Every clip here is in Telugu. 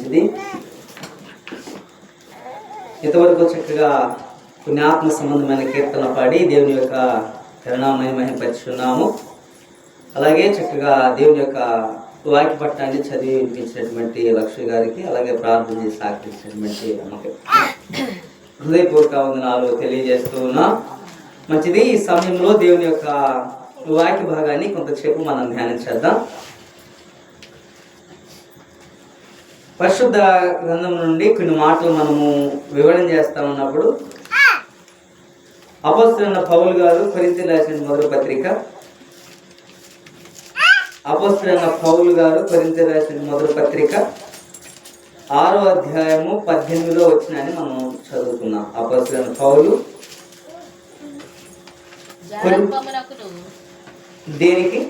మంచిది. ఇంతవరకు చక్కగా కొన్ని ఆత్మ సంబంధమైన కీర్తన పాడి దేవుని యొక్క కరుణామయ మహిమపరుచున్నాము. అలాగే చక్కగా దేవుని యొక్క వాక్య పట్టాన్ని చదివి వినిపించినటువంటి లక్ష్మి గారికి, అలాగే ప్రార్థన చేసి సహకరించినటువంటి అమ్మకి హృదయపూర్వక వందనాలు తెలియజేస్తూ ఉన్నా. మంచిది. ఈ సమయంలో దేవుని యొక్క వాక్య భాగాన్ని కొంతసేపు మనం ధ్యానం చేద్దాం. పరిశుద్ధ గ్రంథం నుండి కొన్ని మాటలు మనము వివరణ చేస్తా ఉన్నప్పుడు అపోస్తలుడైన పౌలు గారు కొరింథీయులకు రాసిన మొదటి పత్రిక, అపోస్తలుడైన పౌలు గారు కొరింథీయులకు రాసిన మొదటి పత్రిక 6వ అధ్యాయము 18వ వచనాన్ని మనం చదువుకున్నాం. అపోస్తలుడైన పౌలు దేనికి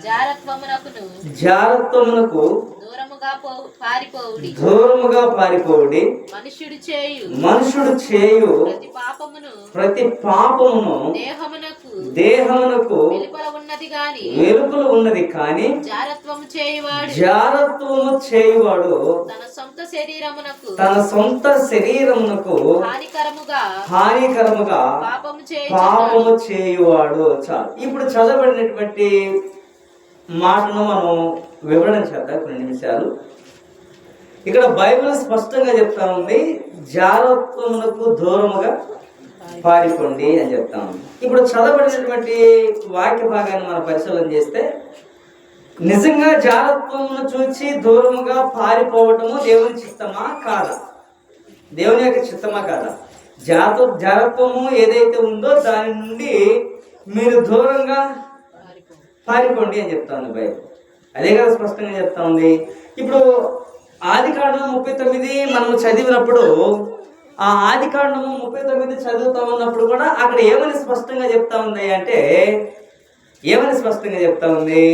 జారత్వమునకు దూరముగా పారిపోవుడి, మనుషుడు చేయు ప్రతి పాపమును దేహమునకు వెలుపల ఉన్నది కానీ జారత్వము చేయువాడు తన సొంత శరీరమునకు హానికరముగా పాపము చేయువాడు. చాలు. ఇప్పుడు చదవబడినటువంటి మాటను మనం వివరణ చేద్దాం కొన్ని నిమిషాలు. ఇక్కడ బైబిల్ స్పష్టంగా చెప్తా ఉంది, జారత్వమునకు దూరముగా పారిపోండి అని చెప్తా ఉంది. ఇప్పుడు చదవబడినటువంటి వాక్య భాగాన్ని మనం పరిశీలన చేస్తే నిజంగా జారత్వమును చూచి దూరముగా పారిపోవటము దేవుని చిత్తమా కాదా? దేవుని యొక్క చిత్తమా కాదా? జారత్వము ఏదైతే ఉందో దాని నుండి మీరు దూరంగా పారిపోండి అని చెప్తా ఉంది బైబిల్. అదే కదా స్పష్టంగా చెప్తా ఉంది. ఇప్పుడు ఆదికాండం 39 మనం చదివినప్పుడు, ఆ ఆదికాండము 39 చదువుతా ఉన్నప్పుడు కూడా అక్కడ ఏమని స్పష్టంగా చెప్తా ఉంది అంటే, ఏమని స్పష్టంగా చెప్తా ఉంది,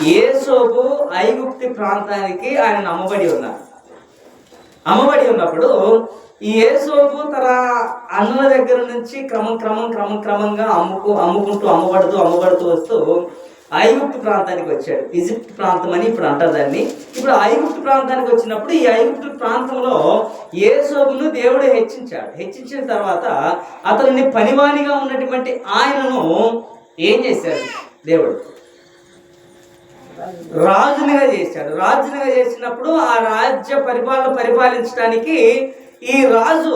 యేసోబు ఐగుప్తు ప్రాంతానికి ఆయన అమ్మబడి ఉన్నప్పుడు ఈ యేసోబు తన అన్నల దగ్గర నుంచి క్రమంగా అమ్ముకుంటూ అమ్మబడుతూ వస్తూ ఐగుప్తు ప్రాంతానికి వచ్చాడు. ఈజిప్ట్ ప్రాంతం అని ఇప్పుడు అంటారు దాన్ని. ఇప్పుడు ఐగుప్తు ప్రాంతానికి వచ్చినప్పుడు ఈ ఐగుప్తు ప్రాంతంలో యేసోబును దేవుడు హెచ్చించిన తర్వాత అతనిని పనివానిగా ఉన్నటువంటి ఆయనను ఏం చేశాడు? దేవుడు రాజునిగా చేసినప్పుడు ఆ రాజ్య పరిపాలించడానికి ఈ రాజు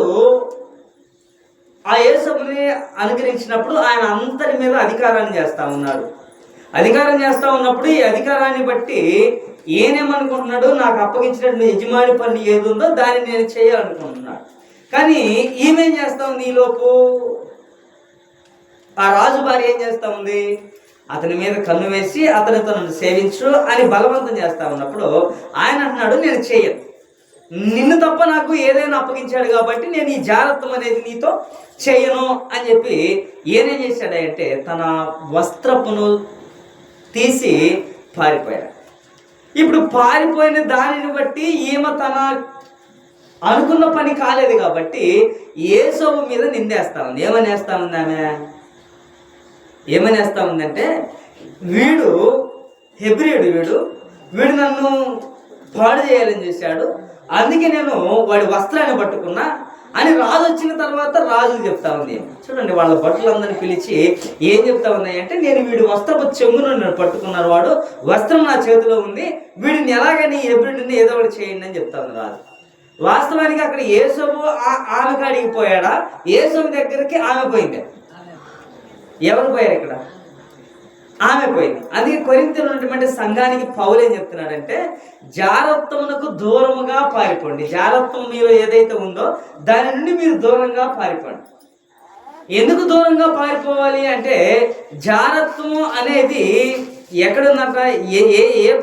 ఆ యేసోబుని అనుగ్రహించినప్పుడు ఆయన అందరి మీద అధికారాన్ని చేస్తా ఉన్నాడు. అధికారం చేస్తా ఉన్నప్పుడు ఈ అధికారాన్ని బట్టి ఈయనేమనుకుంటున్నాడు, నాకు అప్పగించినటువంటి యజమాని పని ఏది ఉందో దాన్ని నేను చేయాలనుకుంటున్నాడు. కానీ ఈమెం చేస్తా ఉంది, ఈలోపు ఆ రాజు భార్య ఏం చేస్తా ఉంది, అతని మీద కన్ను వేసి అతనితో నన్ను సేవించు అని బలవంతం చేస్తా ఉన్నప్పుడు ఆయన అంటున్నాడు, నేను చేయను, నిన్ను తప్ప నాకు ఏదైనా అప్పగించాడు కాబట్టి నేను ఈ జాగ్రత్తం అనేది నీతో చేయను అని చెప్పి ఏనేం చేశాడంటే తన వస్త్రపును తీసి పారిపోయాడు. ఇప్పుడు పారిపోయిన దానిని బట్టి ఈమె తన అనుకున్న పని కాలేదు కాబట్టి యేసోబు మీద నిందేస్తా ఉంది. ఏమని వేస్తా ఉందంటే, వీడు హెబ్రీయుడు, వీడు నన్ను పాడు చేయాలని చూశాడు, అందుకే నేను వాడి వస్త్రాన్ని పట్టుకున్నా అని రాజు వచ్చిన తర్వాత రాజు చెప్తా ఉంది. చూడండి, వాళ్ళ భటులందరినీ పిలిచి ఏం చెప్తా ఉన్నాయి అంటే, నేను వీడి వస్త్రపు చెంగును నేను పట్టుకున్నాను, వాడు వస్త్రం నా చేతిలో ఉంది, వీడిని ఎలాగని హెబ్రీయుడిని ఏదో ఒకటి చేయండి అని చెప్తా ఉంది రాజు. వాస్తవానికి అక్కడ యేసోబు ఆమె కాడికి పోయాడా? యేసోబు దగ్గరికి ఆమె పోయింది. ఎవరు పోయారు ఇక్కడ? ఆమె పోయింది. అందుకే కొరింథీయులో ఉన్నటువంటి సంఘానికి పౌలు ఏం చెప్తున్నాడంటే, జారత్వమునకు దూరముగా పారిపోండి. జారత్వం మీలో ఏదైతే ఉందో దాని నుండి మీరు దూరంగా పారిపోండి. ఎందుకు దూరంగా పారిపోవాలి అంటే, జారత్వం అనేది ఎక్కడున్నట, ఏ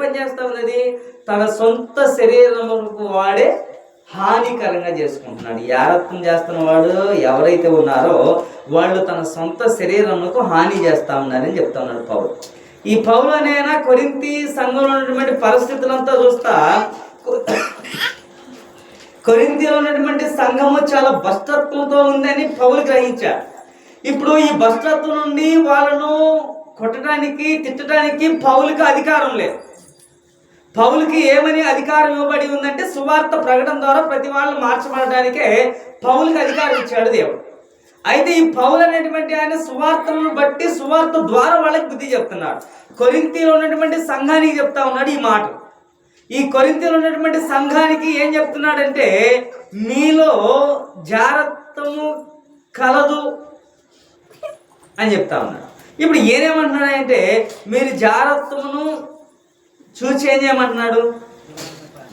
పని చేస్తా ఉన్నది? తన సొంత శరీరముకు వాడే హానికరంగా చేసుకుంటున్నాడు. జారత్వం చేస్తున్న వాడు ఎవరైతే ఉన్నారో వాళ్ళు తన సొంత శరీరములకు హాని చేస్తా ఉన్నారని చెప్తా ఉన్నాడు పౌలు. ఈ పౌలు అనేనా కొరింథీ సంఘంలో ఉన్నటువంటి పరిస్థితులంతా చూస్తా, కొరింథీలో ఉన్నటువంటి సంఘము చాలా భ్రష్టత్వంతో ఉందని పౌలు గ్రహించాడు. ఇప్పుడు ఈ భ్రష్టత్వం నుండి వాళ్ళను కొట్టడానికి తిట్టడానికి పౌలుకి అధికారం లేదు. పౌలుకి ఏమని అధికారం ఇవ్వబడి ఉందంటే సువార్త ప్రకటన ద్వారా ప్రతి వాళ్ళు మార్చబడడానికే పౌలుకి అధికారం ఇచ్చాడు దేవుడు. అయితే ఈ పౌలు అనేటువంటి ఆయన సువార్తలను బట్టి సువార్త ద్వారా వాళ్ళకి బుద్ధి చెప్తున్నాడు. కొరింథీలో ఉన్నటువంటి సంఘానికి చెప్తా ఉన్నాడు ఈ మాట. ఈ కొరింథీలో ఉన్నటువంటి సంఘానికి ఏం చెప్తున్నాడంటే, మీలో జారత్వము కలదు అని చెప్తా ఉన్నాడు. ఇప్పుడు ఏమేమంటున్నాడంటే, మీరు జారత్వమును చూసి ఏం చేయమంటున్నాడు,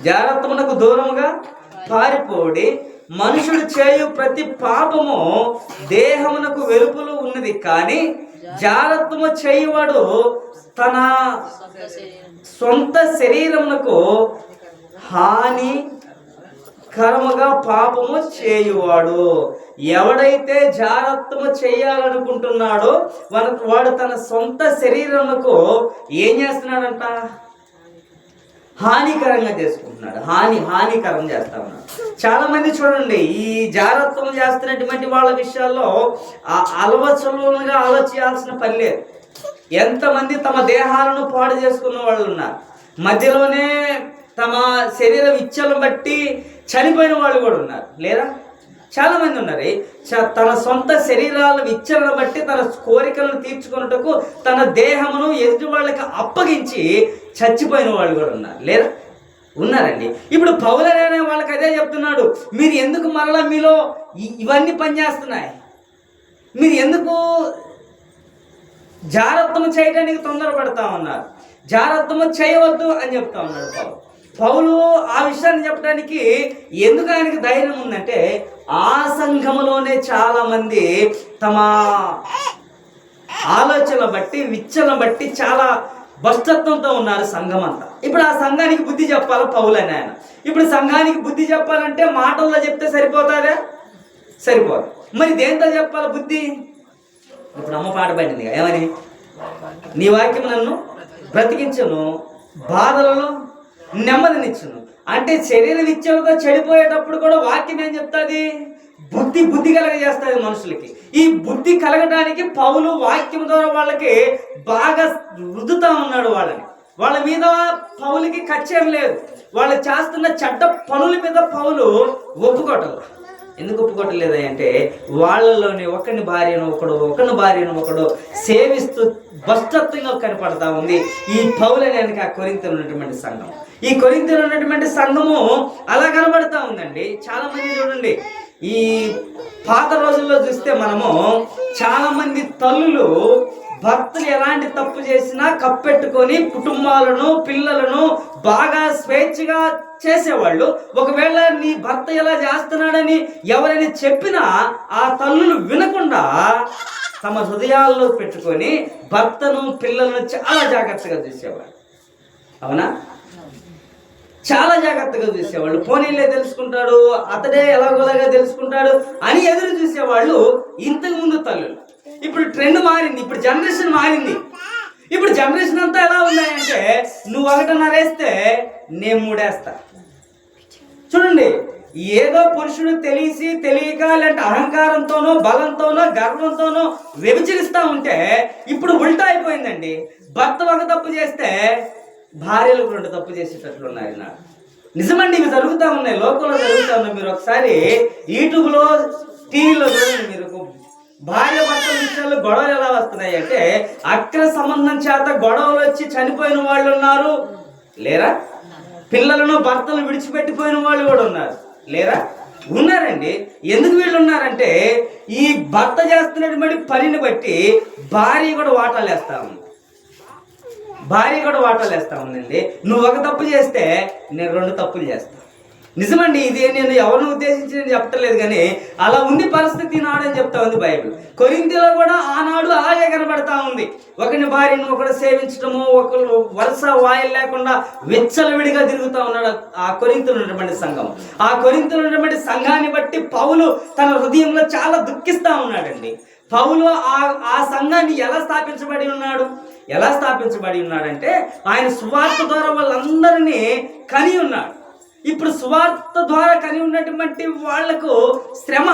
జారత్వమునకు దూరముగా పారిపోడి మనుషుడు చేయు ప్రతి పాపము దేహమునకు వెలుపులు ఉన్నది, కానీ జారత్వము చేయువాడు తన సొంత శరీరమునకు హానికరముగా పాపము చేయువాడు. ఎవడైతే జారత్వము చేయాలనుకుంటున్నాడో వాడు తన సొంత శరీరమునకు ఏం చేస్తున్నాడంట, హానికరంగా చేసుకుంటున్నాడు. హానికరం చేస్తా ఉన్నాడు. చాలా మంది చూడండి, ఈ జారత్వం చేస్తున్నటువంటి వాళ్ళ విషయాల్లో అలవచలుగా ఆలోచించాల్సిన పని లేదు. ఎంతమంది తమ దేహాలను పాడు చేసుకున్న వాళ్ళు ఉన్నారు. మధ్యలోనే తమ శరీర ఇచ్చలను బట్టి చనిపోయిన వాళ్ళు కూడా ఉన్నారు, లేదా? చాలా మంది ఉన్నారు. తన సొంత శరీరాల ఇచ్చలను బట్టి తన కోరికలను తీర్చుకున్నట్టుకు తన దేహమును ఎదుటి వాళ్ళకి అప్పగించి చచ్చిపోయిన వాళ్ళు కూడా ఉన్నారు, లేదా? ఉన్నారండి. ఇప్పుడు పౌలు అనే వాళ్ళకి అదే చెప్తున్నాడు, మీరు ఎందుకు మరలా మీలో ఇవన్నీ పనిచేస్తున్నాయి, మీరు ఎందుకు జారత్వము చేయడానికి తొందరపడతా ఉన్నారు, జారత్వము చేయవద్దు అని చెప్తా ఉన్నాడు పౌలు. ఆ విషయాన్ని చెప్పడానికి ఎందుకు ఆయనకి ధైర్యం ఉందంటే, ఆ సంఘములోనే చాలా మంది తమ ఆలోచన బట్టి విచ్చలను బట్టి చాలా భ్రష్టత్వంతో ఉన్నారు సంఘం అంతా. ఇప్పుడు ఆ సంఘానికి బుద్ధి చెప్పాలి పౌలు అని ఆయన. ఇప్పుడు సంఘానికి బుద్ధి చెప్పాలంటే మాటల్లో చెప్తే సరిపోతుందా? సరిపోదు. మరి దేంతో చెప్పాలి బుద్ధి? ఇప్పుడు అమ్మ పాట పడింది ఏమని, నీ వాక్యం నన్ను బ్రతికించును, బాధలలో నెమ్మదినిచ్చును. అంటే శరీర విచ్చలతో చెడిపోయేటప్పుడు కూడా వాక్యం ఏం చెప్తుంది, బుద్ధి కలగజేస్తుంది మనుషులకి. ఈ బుద్ధి కలగడానికి పౌలు వాక్యం ద్వారా వాళ్ళకి బాగా రుద్దుతా ఉన్నాడు వాళ్ళని. వాళ్ళ మీద పౌలుకి కచ్చేం లేదు. వాళ్ళు చేస్తున్న చెడ్డ పనుల మీద పౌలు ఒప్పుకోవటం. ఎందుకు ఒప్పుకోవట్లేదు అంటే, వాళ్ళలోని ఒకరిని భార్యను ఒకడు సేవిస్తూ భ్రష్టత్వంగా కనపడతా ఉంది ఈ పౌలు అనేది ఆ కొరింథీలో ఉన్నటువంటి సంఘం. ఈ కొరింథీలో ఉన్నటువంటి సంఘము అలా కనబడతా ఉందండి. చాలా మంది చూడండి, ఈ పాత రోజుల్లో చూస్తే మనము చాలా మంది తల్లులు భర్తలు ఎలాంటి తప్పు చేసినా కప్పెట్టుకొని కుటుంబాలను పిల్లలను బాగా స్వేచ్ఛగా చేసేవాళ్ళు. ఒకవేళ నీ భర్త ఎలా చేస్తున్నాడని ఎవరైనా చెప్పినా ఆ తల్లులు వినకుండా తమ హృదయాల్లో పెట్టుకొని భర్తను పిల్లలను చాలా జాగ్రత్తగా చూసేవాళ్ళు. అవునా? చాలా జాగ్రత్తగా చూసేవాళ్ళు. పోనీలే తెలుసుకుంటాడు, అతడే ఎలాగోలాగా తెలుసుకుంటాడు అని ఎదురు చూసేవాళ్ళు ఇంతకు ముందు తల్లులు. ఇప్పుడు ట్రెండ్ మారింది, ఇప్పుడు జనరేషన్ మారింది. ఇప్పుడు జనరేషన్ అంతా ఎలా ఉన్నాయంటే, నువ్వు 1.5 వేస్తే నేను 3 వేస్తా. చూడండి, ఏదో పురుషుడు తెలియక లేదంటే అహంకారంతోనో బలంతోనో గర్వంతోనో వ్యభిచరిస్తూ ఉంటే ఇప్పుడు ఉల్టా అయిపోయిందండి. భర్త ఒక తప్పు చేస్తే భార్యలు 2 తప్పు చేసేటట్లు ఉన్నారు నాకు. నిజమండి, ఇవి జరుగుతూ ఉన్నాయి, లోకంలో జరుగుతూ ఉన్నాయి. మీరు ఒకసారి యూట్యూబ్లో టీవీలో చూడండి, మీరు భార్య భర్తల విషయాల్లో గొడవలు ఎలా వస్తున్నాయి అంటే, అక్రమ సంబంధం చేత గొడవలు వచ్చి చనిపోయిన వాళ్ళు ఉన్నారు, లేరా? పిల్లలను భర్తలు విడిచిపెట్టిపోయిన వాళ్ళు కూడా ఉన్నారు, లేరా? ఉన్నారండి. ఎందుకు వీళ్ళు ఉన్నారంటే, ఈ భర్త చేస్తున్నటువంటి పనిని బట్టి భార్య కూడా వాటాలు వేస్తా ఉందండి. నువ్వు 1 తప్పు చేస్తే నేను 2 తప్పులు చేస్తా. నిజమండి, ఇది నేను ఎవరిని ఉద్దేశించి నేను చెప్పట్లేదు, కానీ అలా ఉంది పరిస్థితి నాడని చెప్తా ఉంది బైబిల్. కొరింథీలో కూడా ఆనాడు అలాగే కనబడతా ఉంది. ఒకరిని భార్యను ఒకడు సేవించడము, ఒకరు వరుస వాయిల్ లేకుండా విచ్చలవిడిగా తిరుగుతూ ఉన్నాడు ఆ కొరింథీలో ఉన్నటువంటి సంఘం. ఆ కొరింథీలో ఉన్నటువంటి సంఘాన్ని బట్టి పౌలు తన హృదయంలో చాలా దుఃఖిస్తూ ఉన్నాడండి. పౌలు ఆ సంఘాన్ని ఎలా స్థాపించబడి ఉన్నాడంటే, ఆయన సువార్త ద్వారా వాళ్ళందరినీ కని ఉన్నాడు. ఇప్పుడు సువార్త ద్వారా కని ఉన్నటువంటి వాళ్లకు శ్రమ.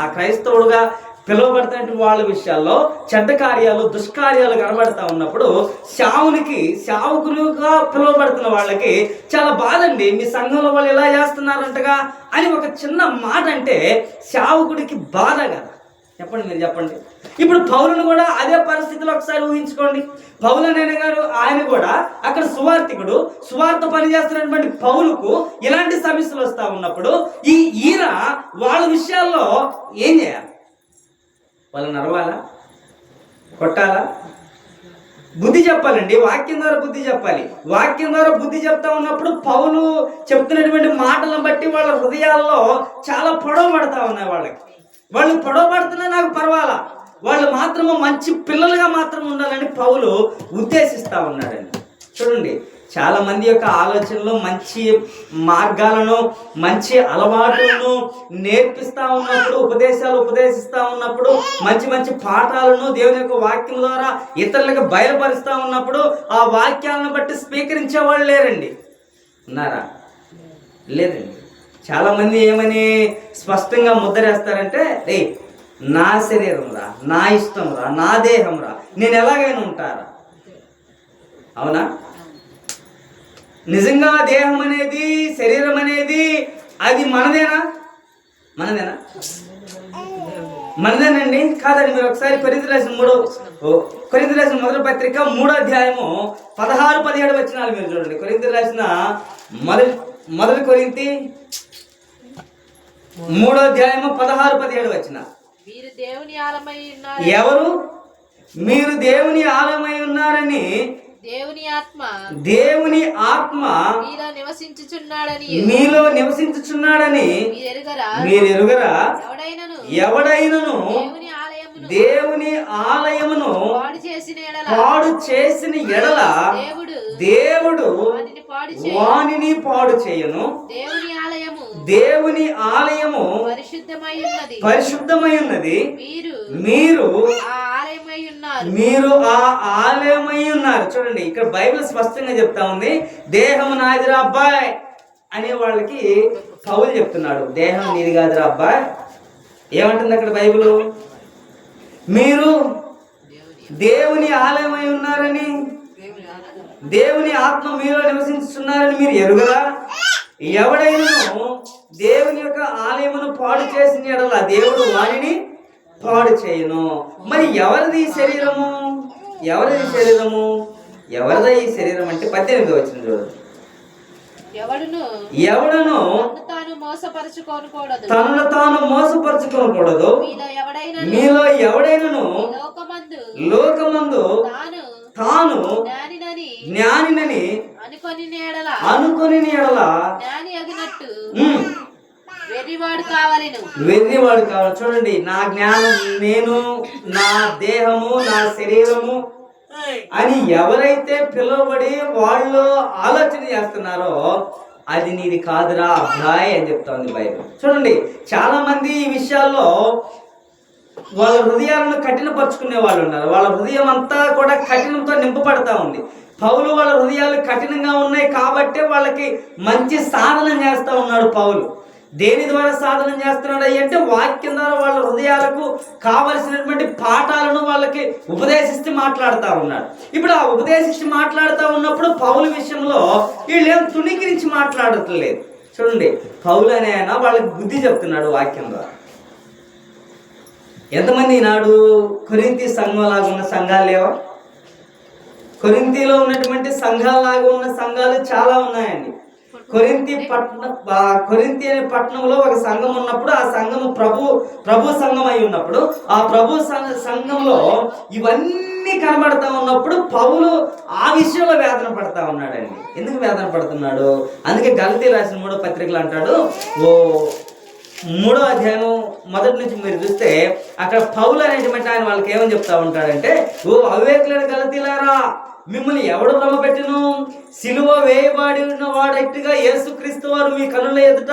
ఆ క్రైస్తవుడుగా పిలువబడుతున్న వాళ్ళ విషయాల్లో చెడ్డ కార్యాలు దుష్కార్యాలు కనబడతా ఉన్నప్పుడు సేవకులుగా పిలువబడుతున్న వాళ్ళకి చాలా బాధ అండి. మీ సంఘంలో వాళ్ళు ఎలా చేస్తున్నారంటగా అని ఒక చిన్న మాట అంటే సేవకుడికి బాధ కదా. చెప్పండి, మీరు చెప్పండి. ఇప్పుడు పౌలును కూడా అదే పరిస్థితిలో ఒకసారి ఊహించుకోండి. పౌలు అనే గారు ఆయన కూడా అక్కడ సువార్థికుడు, సువార్త పనిచేస్తున్నటువంటి పౌలుకు ఇలాంటి సమస్యలు వస్తూ ఉన్నప్పుడు ఈయన వాళ్ళ విషయాల్లో ఏం చేయాలి? వాళ్ళని నరవాలా, కొట్టాలా? బుద్ధి చెప్పాలండి. వాక్యం ద్వారా బుద్ధి చెప్పాలి. వాక్యం ద్వారా బుద్ధి చెప్తా ఉన్నప్పుడు పౌలు చెప్తున్నటువంటి మాటలను బట్టి వాళ్ళ హృదయాల్లో చాలా పొడవ పడతా ఉన్నాయి. వాళ్ళు పొడవ పడుతున్నా నాకు పర్వాలా, వాళ్ళు మాత్రము మంచి పిల్లలుగా మాత్రం ఉండాలని పౌలు ఉద్దేశిస్తూ ఉన్నాడండి. చూడండి, చాలా మంది యొక్క ఆలోచనలు, మంచి మార్గాలను, మంచి అలవాట్లను నేర్పిస్తూ ఉన్నప్పుడు, ఉపదేశిస్తూ ఉన్నప్పుడు, మంచి మంచి పాఠాలను దేవుని యొక్క వాక్యం ద్వారా ఇతరులకు బయలుపరుస్తూ ఉన్నప్పుడు ఆ వాక్యాలను బట్టి స్వీకరించే వాళ్ళు లేరండి. ఉన్నారా? లేదండి. చాలామంది ఏమని స్పష్టంగా ముద్రేస్తారంటే, రే నా శరీరం రా, నా ఇష్టం రా, నా దేహం రా, నేను ఎలాగైనా ఉంటారా? అవునా? నిజంగా దేహం అనేది, శరీరం అనేది అది మనదేనా? మనదేనండి? కాదండి. మీరు ఒకసారి కొరింథీయులకు రాసిన మొదటి పత్రిక 3వ అధ్యాయము 16-17 వచనాలు మీరు చూడండి. కొరింథీయులకు రాసిన మొదటి కొరింథీ 3వ అధ్యాయము 16-17 వచనాలు. ఎవరు? మీరు దేవుని ఆలయమై ఉన్నారని దేవుని ఆత్మ మీలో నివసించుచున్నాడని మీరు ఎరుగరా? ఎవడైనను దేవుని ఆలయమును పాడు చేసిన ఎడల దేవుడు వానిని పాడు చేయను. దేవుని ఆలయము పరిశుద్ధమై ఉన్నది, మీరు ఆ ఆలయమై ఉన్నారు. చూడండి, ఇక్కడ బైబిల్ స్పష్టంగా చెప్తా ఉంది, దేహం నాదిరా అబ్బాయి అనే వాళ్ళకి పౌలు చెప్తున్నాడు, దేహం నీది కాదురా అబ్బాయి. ఏమంటుంది అక్కడ బైబిల్? మీరు దేవుని ఆలయమై ఉన్నారని, దేవుని ఆత్మ మీలో నివసించుతున్నారని మీరు ఎరుగరా? ఎవడైనను దేవుని యొక్క ఆలయమును పాడు చేసిన యెడల దేవుడు వారిని పాడు చేయను. మరి ఎవరిది శరీరము? ఎవరిది ఈ శరీరం అంటే 18వ వచనం చూడండి. ఎవడును తనను తాను మోసపరచుకోకూడదు. మీలో ఎవడైనను లోకమందు తాను జ్ఞానినని అనుకొని ఎడల వెర్రివాడు కావాలి. చూడండి, నా జ్ఞానం, నేను, నా దేహము, నా శరీరము అని ఎవరైతే పిలువబడి వాళ్ళు ఆలోచన చేస్తున్నారో అది నీది కాదురా అబ్బాయి అని చెప్తా ఉంది బైబిల్. చూడండి, చాలా మంది ఈ విషయాల్లో వాళ్ళ హృదయాలను కఠినపరుచుకునే వాళ్ళు ఉన్నారు. వాళ్ళ హృదయం అంతా కూడా కఠినంతో నింపబడతా ఉంది. పౌలు వాళ్ళ హృదయాలు కఠినంగా ఉన్నాయి కాబట్టే వాళ్ళకి మంచి సాధన చేస్తూ ఉన్నాడు పౌలు. దేని ద్వారా సాధన చేస్తున్నాడు అంటే వాక్యం ద్వారా వాళ్ళ హృదయాలకు కావలసినటువంటి పాఠాలను వాళ్ళకి ఉపదేశిస్తూ మాట్లాడుతూ ఉన్నాడు. ఇప్పుడు ఆ ఉపదేశించి మాట్లాడుతూ ఉన్నప్పుడు పౌలు విషయంలో వీళ్ళేం తుణికిరించి మాట్లాడట్లేదు. చూడండి, పౌలు అనే ఆయన వాళ్ళకి బుద్ధి చెప్తున్నాడు వాక్యం ద్వారా. ఎంతమంది ఈనాడు కొరింథీ సంఘం లాగా ఉన్న సంఘాలు లేవా? కొరింథీలో ఉన్నటువంటి సంఘాలలాగా ఉన్న సంఘాలు చాలా ఉన్నాయండి. కొరింథీ అనే పట్టణంలో ఒక సంఘం ఉన్నప్పుడు ఆ సంఘము ప్రభు సంఘం అయి ఉన్నప్పుడు ఆ ప్రభు సంఘంలో ఇవన్నీ కనబడతా ఉన్నప్పుడు పౌలు ఆ విషయంలో వేదన పడతా ఉన్నాడండి. ఎందుకు వేదన పడుతున్నాడు? అందుకే గలతీ రాసిన 3వ పత్రికలు అంటాడు, 3వ అధ్యాయం మొదటి నుంచి మీరు చూస్తే అక్కడ పౌలు అనేటువంటి ఆయన వాళ్ళకి ఏమని చెప్తా ఉంటాడంటే, ఓ అవివేకులైన గలతీలారా, మిమ్మల్ని ఎవడు భ్రమపెట్టెను? సిలువ వేయబడిన వాడట్టుగా యేసుక్రీస్తు వారు మీ కనుల ఎదుట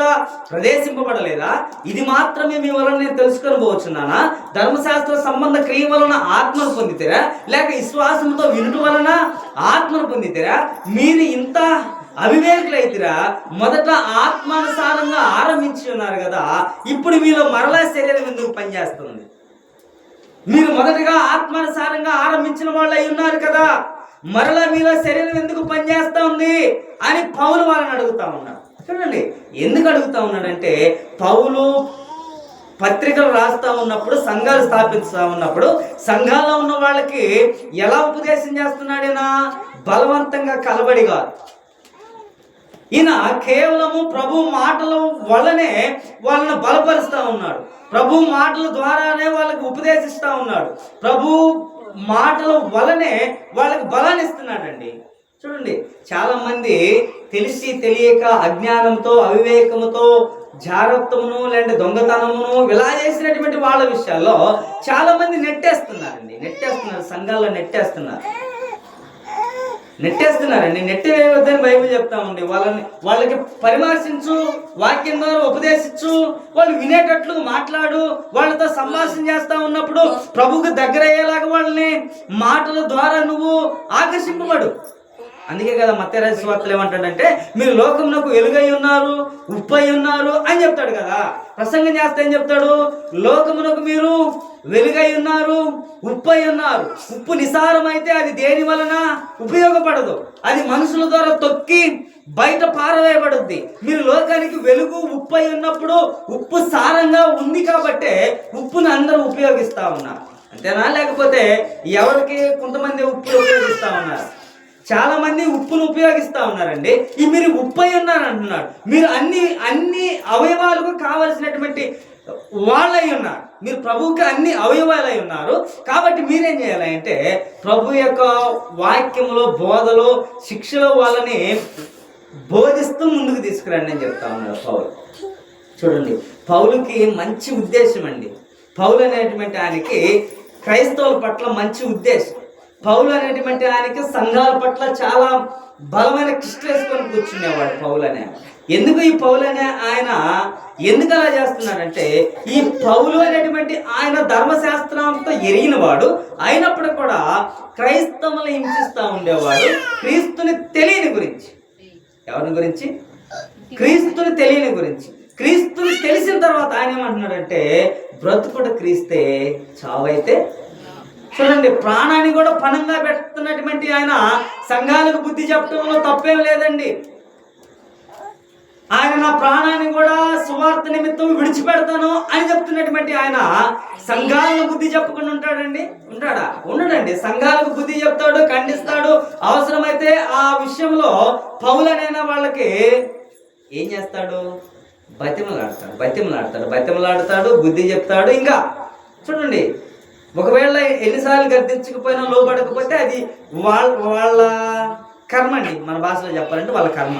ప్రవేశింపబడలేదా? ఇది మాత్రమే మీ వలన నేను తెలుసుకొని పోవచ్చున్నానా? ధర్మశాస్త్ర సంబంధ క్రియ వలన ఆత్మను పొందితేరా, లేక విశ్వాసంతో వినుట వలన ఆత్మను పొందితేరా? మీరు ఇంత అవివేకులైతిరా. మొదట ఆత్మానుసారంగా ఆరంభించి ఉన్నారు కదా, ఇప్పుడు మీలో మరలా శరీరం ఎందుకు పనిచేస్తుంది? మీరు మొదటగా ఆత్మానుసారంగా ఆరంభించిన వాళ్ళు అయి ఉన్నారు కదా, మరలా మీలో శరీరం ఎందుకు పనిచేస్తా ఉంది అని పౌలు వాళ్ళని అడుగుతా ఉన్నాడు. చూడండి ఎందుకు అడుగుతా ఉన్నాడంటే, పౌలు పత్రికలు రాస్తా ఉన్నప్పుడు, సంఘాలు స్థాపిస్తా ఉన్నప్పుడు, సంఘాల్లో ఉన్న వాళ్ళకి ఎలా ఉపదేశం చేస్తున్నాడైనా బలవంతంగా కలబడి కాదు. ఈయన కేవలము ప్రభు మాటల వల్లనే వాళ్ళని బలపరుస్తూ ఉన్నాడు. ప్రభు మాటల ద్వారానే వాళ్ళకి ఉపదేశిస్తూ ఉన్నాడు. ప్రభు మాటల వల్లనే వాళ్ళకి బలాన్ని ఇస్తున్నాడండి. చూడండి చాలా మంది తెలిసి తెలియక అజ్ఞానంతో, అవివేకముతో, జాగ్రత్తమును లేదంటే దొంగతనమును ఇలా చేసినటువంటి వాళ్ళ విషయాల్లో చాలా మంది నెట్టేస్తున్నారండి. సంఘాల్లో నెట్టేస్తున్నారండి. నెట్టేయవద్దని బైబిల్ చెప్తామండి. వాళ్ళకి పరిమర్శించు, వాక్యం ద్వారా ఉపదేశించు, వాళ్ళు వినేటట్లు మాట్లాడు, వాళ్ళతో సంభాషణ చేస్తా ఉన్నప్పుడు ప్రభువుకు దగ్గర అయ్యేలాగా వాళ్ళని మాటల ద్వారా నువ్వు ఆకర్షింపబడు. అందుకే కదా మత్తయి రాసిన సువార్తలో ఏమంటాడంటే, మీరు లోకమునకు వెలుగై ఉన్నారు, ఉప్పై ఉన్నారు అని చెప్తాడు కదా. ప్రసంగం చేస్తే ఏం చెప్తాడు? లోకమునకు మీరు వెలుగై ఉన్నారు, ఉప్పై ఉన్నారు. ఉప్పు నిసారమైతే అది దేని వలన ఉపయోగపడదు, అది మనుషుల ద్వారా తొక్కి బయట పారవేయబడుద్ది. మీరు లోకానికి వెలుగు, ఉప్పై ఉన్నప్పుడు ఉప్పు సారంగా ఉంది కాబట్టే ఉప్పును అందరూ ఉపయోగిస్తా ఉన్నారు. అంతేనా? లేకపోతే ఎవరికి కొంతమంది ఉప్పులు ఉపయోగిస్తా ఉన్నారు, చాలా మంది ఉప్పును ఉపయోగిస్తా ఉన్నారండి. ఈ మీరు ఉప్పై ఉన్నారు అంటున్నాడు. మీరు అన్ని అవయవాలకు కావలసినటువంటి వాళ్ళై ఉన్నారు. మీరు ప్రభువుకి అన్ని అవయవాలై ఉన్నారు. కాబట్టి మీరేం చేయాలి అంటే, ప్రభు యొక్క వాక్యంలో, బోధలో, శిక్షలో వాళ్ళని బోధిస్తూ ముందుకు తీసుకురండి అని చెప్తా ఉన్నాడు పౌలు. చూడండి పౌలుకి మంచి ఉద్దేశం అండి. పౌలు అనేటువంటి ఆయనకి క్రైస్తవుల పట్ల మంచి ఉద్దేశం. పౌలు అనేటువంటి ఆయనకి సంఘాల పట్ల చాలా బలమైన కిష్ట వేసుకొని కూర్చునేవాడు పౌలు అనే. ఎందుకు ఈ పౌలు అనే ఆయన ఎందుకు అలా చేస్తున్నాడంటే, ఈ పౌలు అనేటువంటి ఆయన ధర్మశాస్త్రంతో ఎరిగిన వాడు అయినప్పుడు కూడా క్రైస్తవులను హింసిస్తూ ఉండేవాడు. క్రీస్తుని తెలియని గురించి. ఎవరి గురించి? క్రీస్తుని తెలియని గురించి. క్రీస్తుని తెలిసిన తర్వాత ఆయన ఏమంటున్నాడంటే, బ్రతుకుడు క్రీస్తే, చావైతే. చూడండి ప్రాణాన్ని కూడా పణంగా పెడుతున్నటువంటి ఆయన సంఘాలకు బుద్ధి చెప్పడంలో తప్పేం లేదండి. ఆయన నా ప్రాణాన్ని కూడా సువార్త నిమిత్తం విడిచిపెడతాను అని చెప్తున్నటువంటి ఆయన సంఘాలకు బుద్ధి చెప్పకుండా ఉంటాడండి? ఉండడండి. సంఘాలకు బుద్ధి చెప్తాడు, ఖండిస్తాడు. అవసరమైతే ఆ విషయంలో పౌలనైనా వాళ్ళకి ఏం చేస్తాడు? బతిమలాడతాడు, బుద్ధి చెప్తాడు. ఇంకా చూడండి, ఒకవేళ ఎన్నిసార్లు గర్తించకపోయినా, లోబడకపోతే అది వాళ్ళ కర్మ అండి. మన భాషలో చెప్పాలంటే వాళ్ళ కర్మ.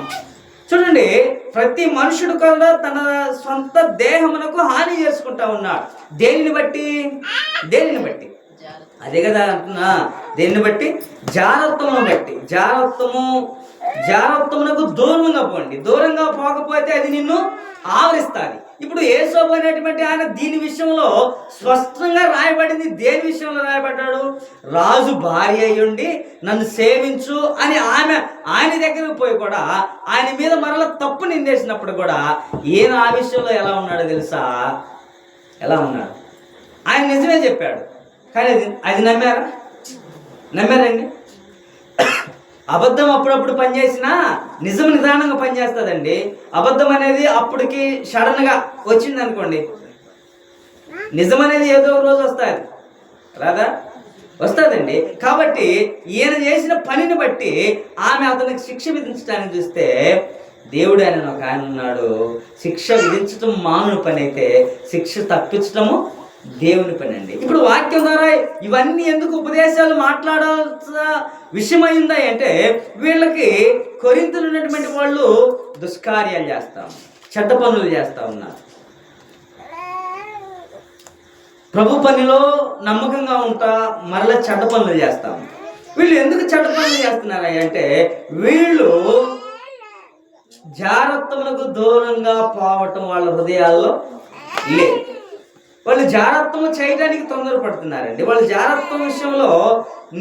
చూడండి ప్రతి మనుషుడు కూడా తన సొంత దేహమునకు హాని చేసుకుంటా ఉన్నాడు. దేనిని బట్టి? అదే కదా అంటున్నా. దేన్ని బట్టి? జారత్వమును బట్టి. జారత్వమునకు దూరంగా పోండి. దూరంగా పోకపోతే అది నిన్ను ఆవరిస్తుంది. ఇప్పుడు యేసోబు అనేటువంటి ఆయన దీని విషయంలో స్పష్టంగా రాయబడింది. దేని విషయంలో రాయబడ్డాడు? రాజు భార్య అయ్యుండి నన్ను సేవించు అని ఆయన దగ్గరకు పోయి కూడా ఆయన మీద మరలా తప్పు నిందేసినప్పుడు కూడా ఈయన ఆ విషయంలో ఎలా ఉన్నాడో తెలుసా? ఎలా ఉన్నాడు? ఆయన నిజమే చెప్పాడు, కానీ అది నమ్మారండి. అబద్ధం అప్పుడప్పుడు పనిచేసినా నిజం నిదానంగా పనిచేస్తుందండి. అబద్ధం అనేది అప్పటికి సడన్గా వచ్చింది అనుకోండి, నిజం అనేది ఏదో రోజు వస్తుంది, రాదా? వస్తుందండి. కాబట్టి ఈయన చేసిన పనిని బట్టి ఆమె అతనికి శిక్ష విధించడానికి చూస్తే, దేవుడు ఆయన ఒక ఆయన ఉన్నాడు, శిక్ష విధించటం మానవుని పని అయితే శిక్ష తప్పించటము దేవుని పని అండి. ఇప్పుడు వాక్యం ద్వారా ఇవన్నీ ఎందుకు ఉపదేశాలు మాట్లాడాల్సిన విషయమైందా అంటే, వీళ్ళకి కొరింథీయులు ఉన్నటువంటి వాళ్ళు దుష్కార్యాలు చేస్తాం, చెడ్డ పనులు చేస్తా ఉన్నారు. ప్రభు పనిలో నమ్మకంగా ఉంటా మరలా చెడ్డ పనులు చేస్తాం. వీళ్ళు ఎందుకు చెడ్డ పనులు చేస్తున్నారు అంటే, వీళ్ళు జాగ్రత్తలకు దూరంగా పోవటం వాళ్ళ హృదయాల్లో లేదు. వాళ్ళు జాగ్రత్తం చేయడానికి తొందరపడుతున్నారండి. వాళ్ళు జాగ్రత్తం విషయంలో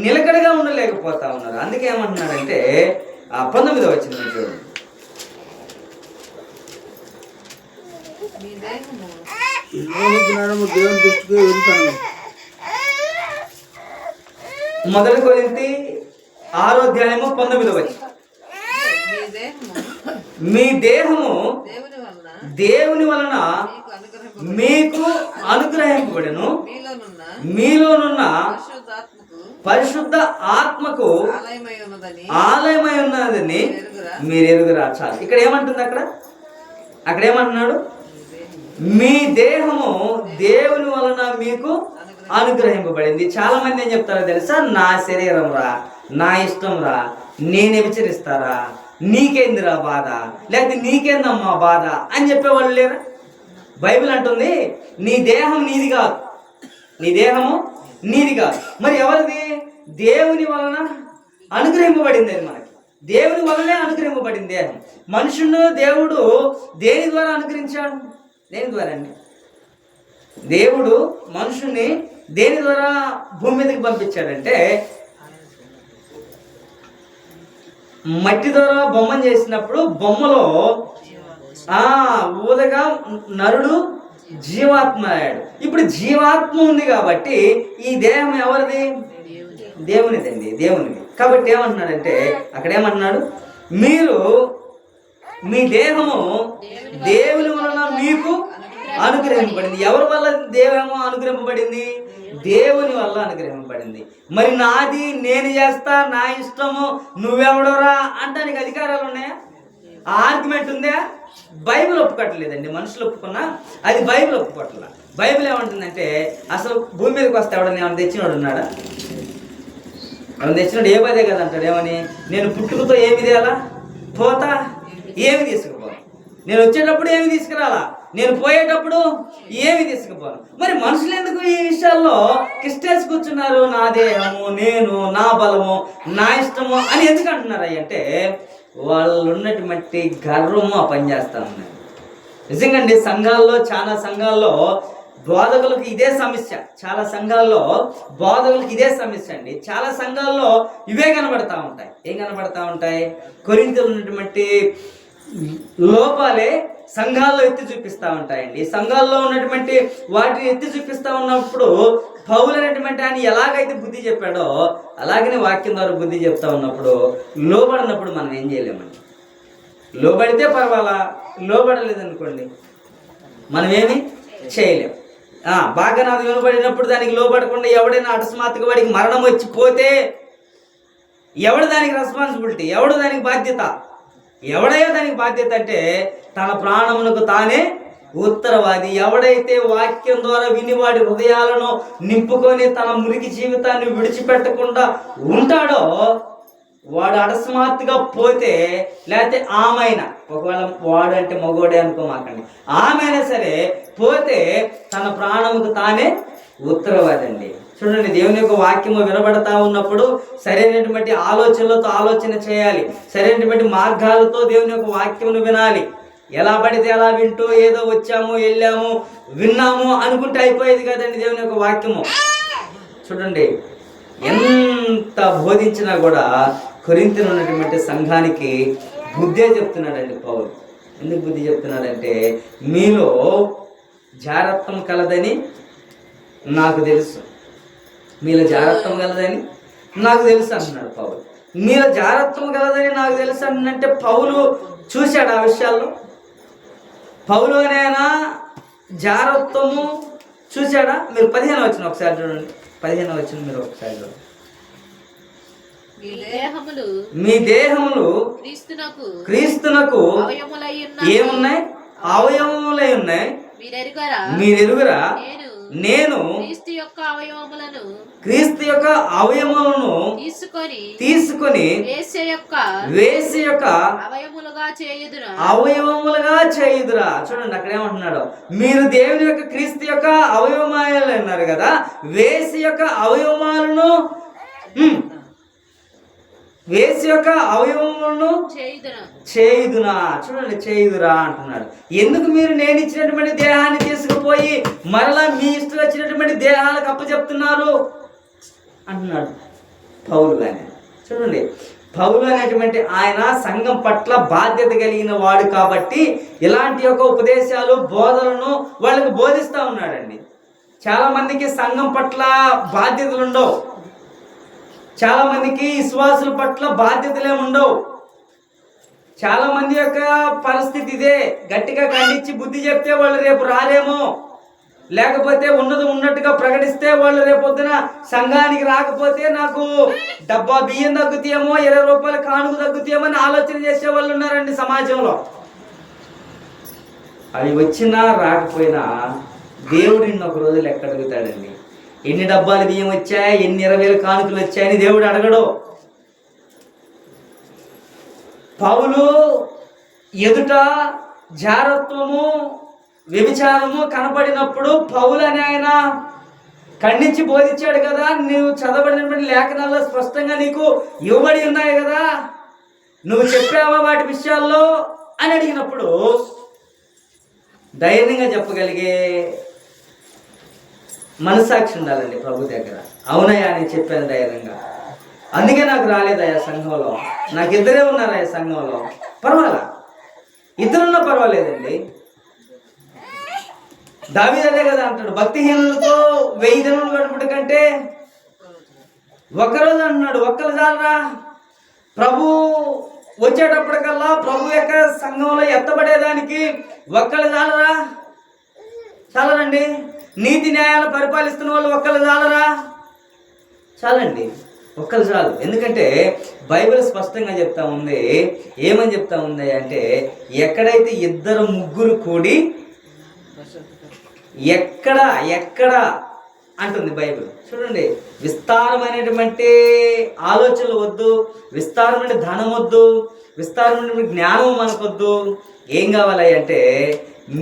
నిలకడగా ఉండలేకపోతా ఉన్నారు. అందుకే ఏమంటున్నారంటే 19వ వచనం చూడండి. దేవుని దృష్టికి వెళ్తాను, మొదటి కొరింథీ 6:19 మీ దేహము దేవుని వలన మీకు అనుగ్రహింపబడెను, మీలోనున్న పరిశుద్ధ ఆత్మకు ఆలయమై ఉన్నదని మీరు ఎరుగురా. చాలు. ఇక్కడ ఏమంటుంది? అక్కడ ఏమంటున్నాడు? మీ దేహము దేవుని వలన మీకు అనుగ్రహింపబడింది. చాలా మంది ఏం చెప్తారో తెలుసా? నా శరీరం రా, నా ఇష్టం రా, నేను విచరిస్తారా, నీకేందిరా బాధ, లేకపోతే నీకేందమ్మా బాధ అని చెప్పేవాళ్ళు లేరా? బైబిల్ అంటుంది నీ దేహం నీది కాదు, నీ దేహము నీది కాదు. మరి ఎవరిది? దేవుని వలన అనుగ్రహింపబడింది. అది మనకి దేవుని వలనే అనుగ్రహింపబడింది దేహం. మనుషును దేవుడు దేని ద్వారా అనుగ్రహించాడు? దేని ద్వారా అండి? దేవుడు మనుషుని దేని ద్వారా భూమి మీదకి పంపించాడంటే, మట్టి ద్వారా బొమ్మను చేసినప్పుడు బొమ్మలో ఊదగా నరుడు జీవాత్మ అయ్యాడు. ఇప్పుడు జీవాత్మ ఉంది కాబట్టి ఈ దేహం ఎవరిది? దేవునిదండి, దేవునిది. కాబట్టి ఏమంటున్నాడంటే, అక్కడ ఏమంటున్నాడు? మీరు మీ దేహము దేవుని వలన మీకు అనుగ్రహింపబడింది. ఎవరి వల్ల దేహము అనుగ్రహింపబడింది? దేవుని వల్ల అనుగ్రహింపబడింది. మరి నాది, నేను చేస్తా, నా ఇష్టము, నువ్వెవడోరా అంటానికి అధికారాలు ఉన్నాయా? ఆర్గ్యుమెంట్ ఉందా? బైబిల్ ఒప్పుకోవట్లేదండి. మనుషులు ఒప్పుకున్నా అది బైబిల్ ఒప్పుకోవట్లా. బైబిల్ ఏమంటుందంటే, అసలు భూమి మీదకి వస్తే ఎవడని ఏమైనా తెచ్చినోడు ఉన్నాడా? ఎవరైనా తెచ్చినోడు ఏ పదే కదా అంటాడు. ఏమని? నేను పుట్టుకతో ఏమి తేలా, పోతా ఏమి తీసుకుపోను, నేను వచ్చేటప్పుడు ఏమి తీసుకురాలా, నేను పోయేటప్పుడు ఏమి తీసుకుపోను. మరి మనుషులు ఎందుకు ఈ విషయాల్లో కిష్టేసి కూర్చున్నారు? నా దేహము, నేను, నా బలము, నా ఇష్టము అని ఎందుకు అంటున్నారు? అంటే వాళ్ళు ఉన్నటువంటి గర్వము ఆ పని చేస్తా ఉన్నారు. నిజంగా అండి, సంఘాల్లో, చాలా సంఘాల్లో బోధకులకు ఇదే సమస్య. చాలా సంఘాల్లో బోధకులకు ఇదే సమస్య అండి. చాలా సంఘాల్లో ఇవే కనబడతా ఉంటాయి. ఏం కనబడతా ఉంటాయి? కొరింథీలో ఉన్నటువంటి లోపాలే సంఘాల్లో ఎత్తి చూపిస్తూ ఉంటాయండి. సంఘాల్లో ఉన్నటువంటి వాటిని ఎత్తి చూపిస్తూ ఉన్నప్పుడు పౌలు అనేటువంటి ఆయన ఎలాగైతే బుద్ధి చెప్పాడో అలాగనే వాక్యం ద్వారా బుద్ధి చెప్తా ఉన్నప్పుడు లోబడినప్పుడు మనం ఏం చేయలేమండి. లోబడితే పర్వాలా, లోబడలేదనుకోండి మనం ఏమి చేయలేం. బాగా నాకు వినబడినప్పుడు దానికి లోబడకుండా ఎవడైనా అకస్మాత్తుగా వాడికి మరణం వచ్చి పోతే ఎవడు దానికి రెస్పాన్సిబిలిటీ? ఎవడు దానికి బాధ్యత? ఎవడయ్యా దానికి బాధ్యత అంటే తన ప్రాణమునకు తానే ఉత్తరవాది. ఎవడైతే వాక్యం ద్వారా విని వాడి హృదయాలను నింపుకొని తన మురికి జీవితాన్ని విడిచిపెట్టకుండా ఉంటాడో వాడు అకస్మాత్తుగా పోతే, లేకపోతే ఆమెనా, ఒకవేళ వాడు అంటే మగోడే అనుకోమాకండి, ఆమెనా సరే పోతే తన ప్రాణముకు తానే ఉత్తరవాది అండి. చూడండి, దేవుని యొక్క వాక్యము వినబడతా ఉన్నప్పుడు సరైనటువంటి ఆలోచనలతో ఆలోచన చేయాలి. సరైనటువంటి మార్గాలతో దేవుని యొక్క వాక్యమును వినాలి. ఎలా పడితే అలా వింటూ ఏదో వచ్చాము, వెళ్ళాము, విన్నాము అనుకుంటే అయిపోయేది కదండి దేవుని యొక్క వాక్యము. చూడండి, ఎంత బోధించినా కూడా కొరింథీలో ఉన్నటువంటి సంఘానికి బుద్ధే చెప్తున్నాడండి పౌలు. ఎందుకు బుద్ధి చెప్తున్నాడంటే, మీలో జారత్వం కలదని నాకు తెలుసు, మీలో జారత్వం కలదని నాకు తెలుసు అంటున్నాడు పౌలు. మీలో జారత్వం కలదని నాకు తెలుసు అంటే పౌలు చూశాడు ఆ విషయాల్లో? పౌలు అనేనా జారత్వము చూశాడా? మీరు 15 వచనం ఒకసారి చూడండి. 15 వచనం మీరు ఒకసారి చూడండి. మీ దేహములు క్రీస్తునకు ఏమున్నాయి? అవయవములై ఉన్నాయి. మీరెరుగురా, నేను క్రీస్తు యొక్క అవయవములను తీసుకొని వేసి యొక్క అవయవములుగా చేయుదురా. చూడండి, అక్కడ ఏమంటున్నాడు? మీరు దేవుని యొక్క క్రీస్తు యొక్క అవయవమాలు అన్నారు కదా, వేసి యొక్క అవయవమాలను వేసి యొక్క అవయవములను చేయుదునా. చూడండి, చేయుదురా అంటున్నాడు. ఎందుకు మీరు నేను ఇచ్చినటువంటి దేహాన్ని తీసుకుపోయి మరలా మీ ఇష్టం వచ్చినటువంటి దేహాలకు అప్పచెప్తున్నారు అంటున్నాడు పౌలు గాని. చూడండి, పౌలు అనేటువంటి ఆయన సంఘం పట్ల బాధ్యత కలిగిన వాడు కాబట్టి ఇలాంటి యొక్క ఉపదేశాలు, బోధనలను వాళ్ళకు బోధిస్తూ ఉన్నాడండి. చాలా మందికి సంఘం పట్ల బాధ్యతలు ఉండవు. చాలా మందికి విశ్వాసుల పట్ల బాధ్యతలే ఉండవు. చాలా మంది యొక్క పరిస్థితి ఇదే. గట్టిగా ఖండించి బుద్ధి చెప్తే వాళ్ళు రేపు రారేమో, లేకపోతే ఉన్నది ఉన్నట్టుగా ప్రకటిస్తే వాళ్ళు రేపొద్దున సంఘానికి రాకపోతే నాకు డబ్బా బియ్యం తగ్గుతాయేమో, 20 రూపాయల కానుక తగ్గుతాయేమో అని ఆలోచన చేసే వాళ్ళు ఉన్నారండి సమాజంలో. అవి వచ్చినా రాకపోయినా దేవుడు నిన్ను ఒక రోజు లెక్క అడుగుతాడండి. ఎన్ని డబ్బాలు బియ్యం వచ్చాయి, ఎన్ని 20,000 కానుకలు వచ్చాయని దేవుడు అడగడు. పౌలు ఎదుట జారత్వము, వ్యభిచారము కనపడినప్పుడు పౌలు అని ఆయన ఖండించి బోధించాడు కదా. నువ్వు చదవబడినటువంటి లేఖనాల్లో స్పష్టంగా నీకు ఇవ్వబడి ఉన్నాయి కదా, నువ్వు చెప్పావా వాటి విషయాల్లో అని అడిగినప్పుడు ధైర్యంగా చెప్పగలిగే మనసాక్షి ఉండాలండి ప్రభు దగ్గర. అవునయ్యా నేను చెప్పాను ధైర్యంగా, అందుకే నాకు రాలేదయ్యా సంఘంలో, నాకు ఇద్దరే ఉన్నారయ్యా సంఘంలో, పర్వాలా, ఇద్దరున్నా పర్వాలేదండి. దావీదు అదే కదా అంటాడు, భక్తిహీనులతో 1000 దినములు గడుపుట కంటే ఒక్కరోజు అంటున్నాడు, ఒక్కరు చాలరా. ప్రభు వచ్చేటప్పటికల్లా ప్రభు యొక్క సంఘంలో ఎత్తబడేదానికి ఒక్కరు చాలరా, చాలరండి. నీతి న్యాయాలు పరిపాలిస్తున్న వాళ్ళు ఒక్కరు చాలరా, చాలండి, ఒక్కరు చాలు. ఎందుకంటే బైబిల్ స్పష్టంగా చెప్తా ఉంది. ఏమని చెప్తా ఉంది అంటే, ఎక్కడైతే 2 ముగ్గురు కూడి ఎక్కడ అంటుంది బైబిల్. చూడండి, విస్తారమైనటువంటి ఆలోచనలు వద్దు, విస్తారమైన ధనం వద్దు, విస్తారమైన జ్ఞానం మనకొద్దు. ఏం కావాలి అంటే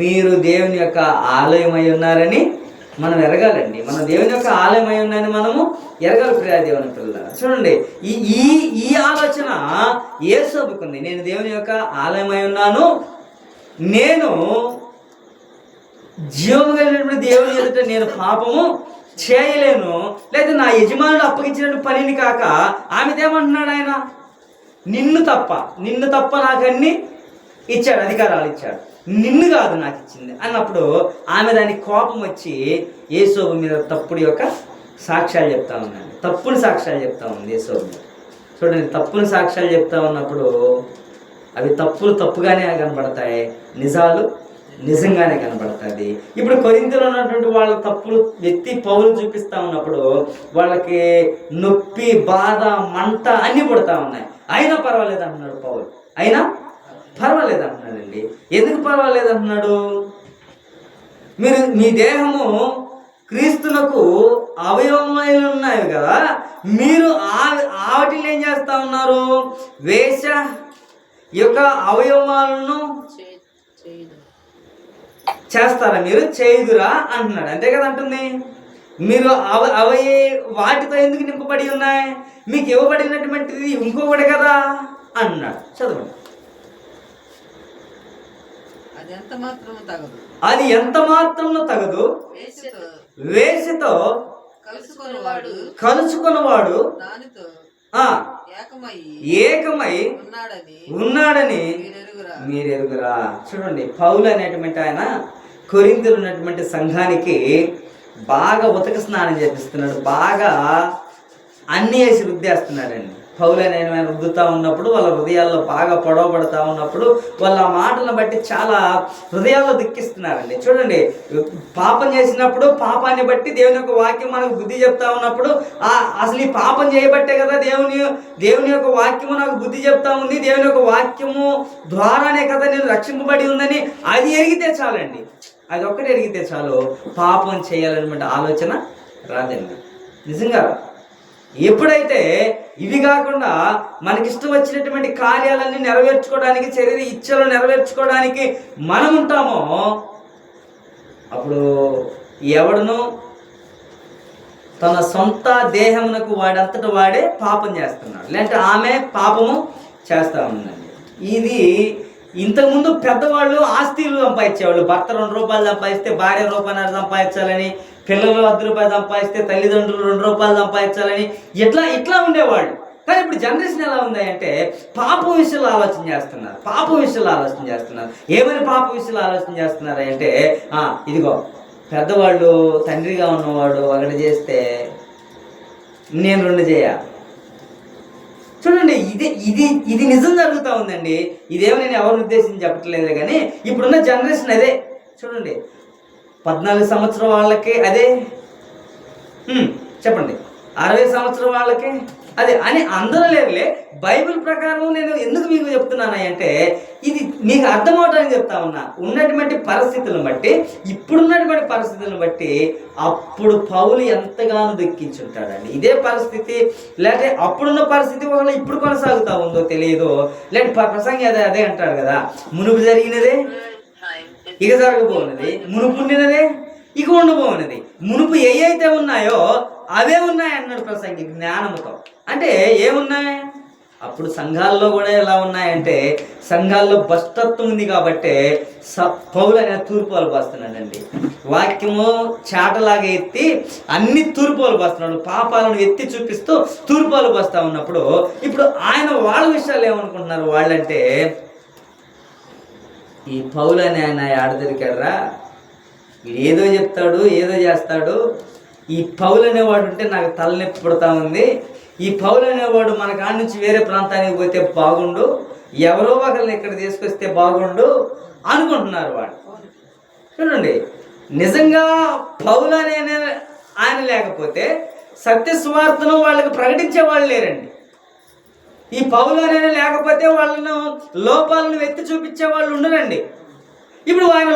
మీరు దేవుని యొక్క ఆలయం అయి ఉన్నారని మనం ఎరగాలండి. మనం దేవుని యొక్క ఆలయం అయి ఉన్నారని మనము ఎరగాలి. ప్రియ దేవుని పిల్లలు చూడండి, ఈ ఆలోచన యేసుకు ఉంది. నేను దేవుని యొక్క ఆలయం అయి ఉన్నాను, నేను జీవము కలిగినటువంటి దేవుని ఎదుట నేను పాపము చేయలేను, లేదా నా యజమానుడు అప్పగించిన పనిని కాక. ఆమెదేమంటున్నాడు ఆయన, నిన్ను తప్ప నాకన్నీ ఇచ్చాడు, అధికారాలు ఇచ్చాడు, నిన్ను కాదు నాకు ఇచ్చింది అన్నప్పుడు ఆమె దానికి కోపం వచ్చి యేసోబు మీద తప్పుడు యొక్క సాక్ష్యాలు చెప్తా ఉందండి. తప్పుడు సాక్ష్యాలు చెప్తా ఉంది యేసోబు. చూడండి, తప్పుడు సాక్ష్యాలు చెప్తా ఉన్నప్పుడు అవి తప్పుగానే కనబడతాయి, నిజాలు నిజంగానే కనబడుతుంది. ఇప్పుడు కొరింథీలో ఉన్నటువంటి వాళ్ళ తప్పులు ఎత్తి పౌలు చూపిస్తా ఉన్నప్పుడు వాళ్ళకి నొప్పి, బాధ, మంట అన్నీ పుడతా ఉన్నాయి. అయినా పర్వాలేదు అంటున్నాడు పౌలు. అయినా పర్వాలేదు అంటున్నాడండి. ఎందుకు పర్వాలేదు అంటున్నాడు? మీ దేహము క్రీస్తునకు అవయవములు ఉన్నాయి కదా, మీరు వాటిని ఏం చేస్తా ఉన్నారు? వేష యొక్క అవయవాలను చేస్తారా మీరు? చేయుదురా అంటున్నాడు. అంతే కదా అంటుంది. మీరు వాటితో ఎందుకు నింపబడి ఉన్నాయి? మీకు ఇవ్వబడినటువంటిది ఇంకొకటి కదా అన్నాడు. చదవండి. అది ఎంత మాత్రము తగదు, వేషతో కలుసుకున్నవాడు ఏకమై ఉన్నాడని మీరు ఎరుగురా. చూడండి, పౌలు అనేటువంటి ఆయన కొరింథీలో ఉన్నటువంటి సంఘానికి బాగా ఉతక స్నానం చేపిస్తున్నాడు, బాగా అన్ని వేసి రుద్దేస్తున్నాడండి. పౌలు ఆయన రుద్దుతూ ఉన్నప్పుడు వాళ్ళ హృదయాల్లో బాగా పొడవబడుతూ ఉన్నప్పుడు వాళ్ళ మాటలను బట్టి చాలా హృదయాల్లో దుఃఖిస్తున్నారండి. చూడండి, పాపం చేసినప్పుడు పాపాన్ని బట్టి దేవుని యొక్క వాక్యం మనకు బుద్ధి చెప్తా ఉన్నప్పుడు అసలు ఈ పాపం చేయబట్టే కదా దేవుని యొక్క వాక్యము నాకు బుద్ధి చెప్తా ఉంది, దేవుని యొక్క వాక్యము ద్వారానే కదా నేను రక్షింపబడి ఉందని అది ఎరిగితే చాలండి. అది ఒక్కటి ఎరిగితే చాలు, పాపం చేయాలన్నమాట ఆలోచన రాదండి. నిజంగా ఎప్పుడైతే ఇవి కాకుండా మనకిష్టం వచ్చినటువంటి కార్యాలన్నీ నెరవేర్చుకోవడానికి, శరీర ఇచ్చలు నెరవేర్చుకోవడానికి మనం ఉంటామో అప్పుడు ఎవడను తన సొంత దేహమునకు వాడంతట వాడే పాపం చేస్తున్నాడు, లేదంటే ఆమె పాపము చేస్తూ ఉందండి. ఇది ఇంతకుముందు పెద్దవాళ్ళు ఆస్తిలు సంపాదించేవాళ్ళు. భర్త 2 రూపాయలు సంపాదిస్తే భార్య రూపాయలు సంపాదించాలని, పిల్లలు 10 రూపాయలు సంపాదిస్తే తల్లిదండ్రులు 2 రూపాయలు సంపాదించాలని ఇట్లా ఉండేవాళ్ళు. కానీ ఇప్పుడు జనరేషన్ ఎలా ఉంది అంటే పాపం విషయంలో ఆలోచన చేస్తున్నారు. ఏమని పాప విషయంలో ఆలోచన చేస్తున్నారు అంటే, ఇదిగో పెద్దవాళ్ళు తండ్రిగా ఉన్నవాడు ఒకటి చేస్తే నేను 2 చేయాలి, చూడండి, ఇది నిజం జరుగుతూ ఉందండి. ఇదేమో నేను ఎవరిని ఉద్దేశించి చెప్పట్లేదు, కానీ ఇప్పుడున్న జనరేషన్ అదే. చూడండి, 14 సంవత్సరం వాళ్ళకి అదే, చెప్పండి 60 సంవత్సరం వాళ్ళకి అదే అని అందరూ లేదులే. బైబిల్ ప్రకారం నేను ఎందుకు మీకు చెప్తున్నాను అంటే, ఇది మీకు అర్థమవటానికి చెప్తా ఉన్నా. ఉన్నటువంటి పరిస్థితులను బట్టి, ఇప్పుడున్నటువంటి పరిస్థితులను బట్టి అప్పుడు పౌలు ఎంతగానో దుఃఖించుంటాడండి. ఇదే పరిస్థితి లేకపోతే అప్పుడున్న పరిస్థితి వల్ల ఇప్పుడు కొనసాగుతూ ఉందో తెలియదు. లేకపోతే ప్రసంగి అదే అంటాడు కదా, మునుపు జరిగినదే ఇక జరగబోనది, మునుపు ఉండినదే ఇక ఉండబోనది, మునుపు ఏవైతే ఉన్నాయో అవే ఉన్నాయి అన్నాడు ప్రసంగి జ్ఞానంతో. అంటే ఏమున్నాయి? అప్పుడు సంఘాల్లో కూడా ఎలా ఉన్నాయంటే, సంఘాల్లో భ్రష్టత్వం ఉంది కాబట్టి పౌలు అనే తూర్పులు పోస్తున్నాడండి. వాక్యము చాటలాగా ఎత్తి అన్ని తూర్పులు పోస్తున్నాడు, పాపాలను ఎత్తి చూపిస్తూ తూర్పులు పోస్తా ఉన్నప్పుడు ఇప్పుడు ఆయన వాళ్ళ విషయాలు ఏమనుకుంటున్నారు వాళ్ళంటే, ఈ పౌలు అని ఆయన ఆడ దొరికాడరా, ఏదో చెప్తాడు ఏదో చేస్తాడు, ఈ పౌలు అనేవాడు ఉంటే నాకు తలనొప్పి పుడతా ఉంది, ఈ పౌలు అనేవాడు మన కాడి నుంచి వేరే ప్రాంతానికి పోతే బాగుండు, ఎవరో ఒకరిని ఇక్కడ తీసుకొస్తే బాగుండు అనుకుంటున్నారు వాళ్ళు. చూడండి, నిజంగా పౌలు అనే ఆయన లేకపోతే సత్య సువార్తను వాళ్ళకి ప్రకటించే వాళ్ళు లేరండి. ఈ పౌలు అనే లేకపోతే వాళ్ళను లోపాలను ఎత్తి చూపించే వాళ్ళు ఉండరండి. ఇప్పుడు ఆయన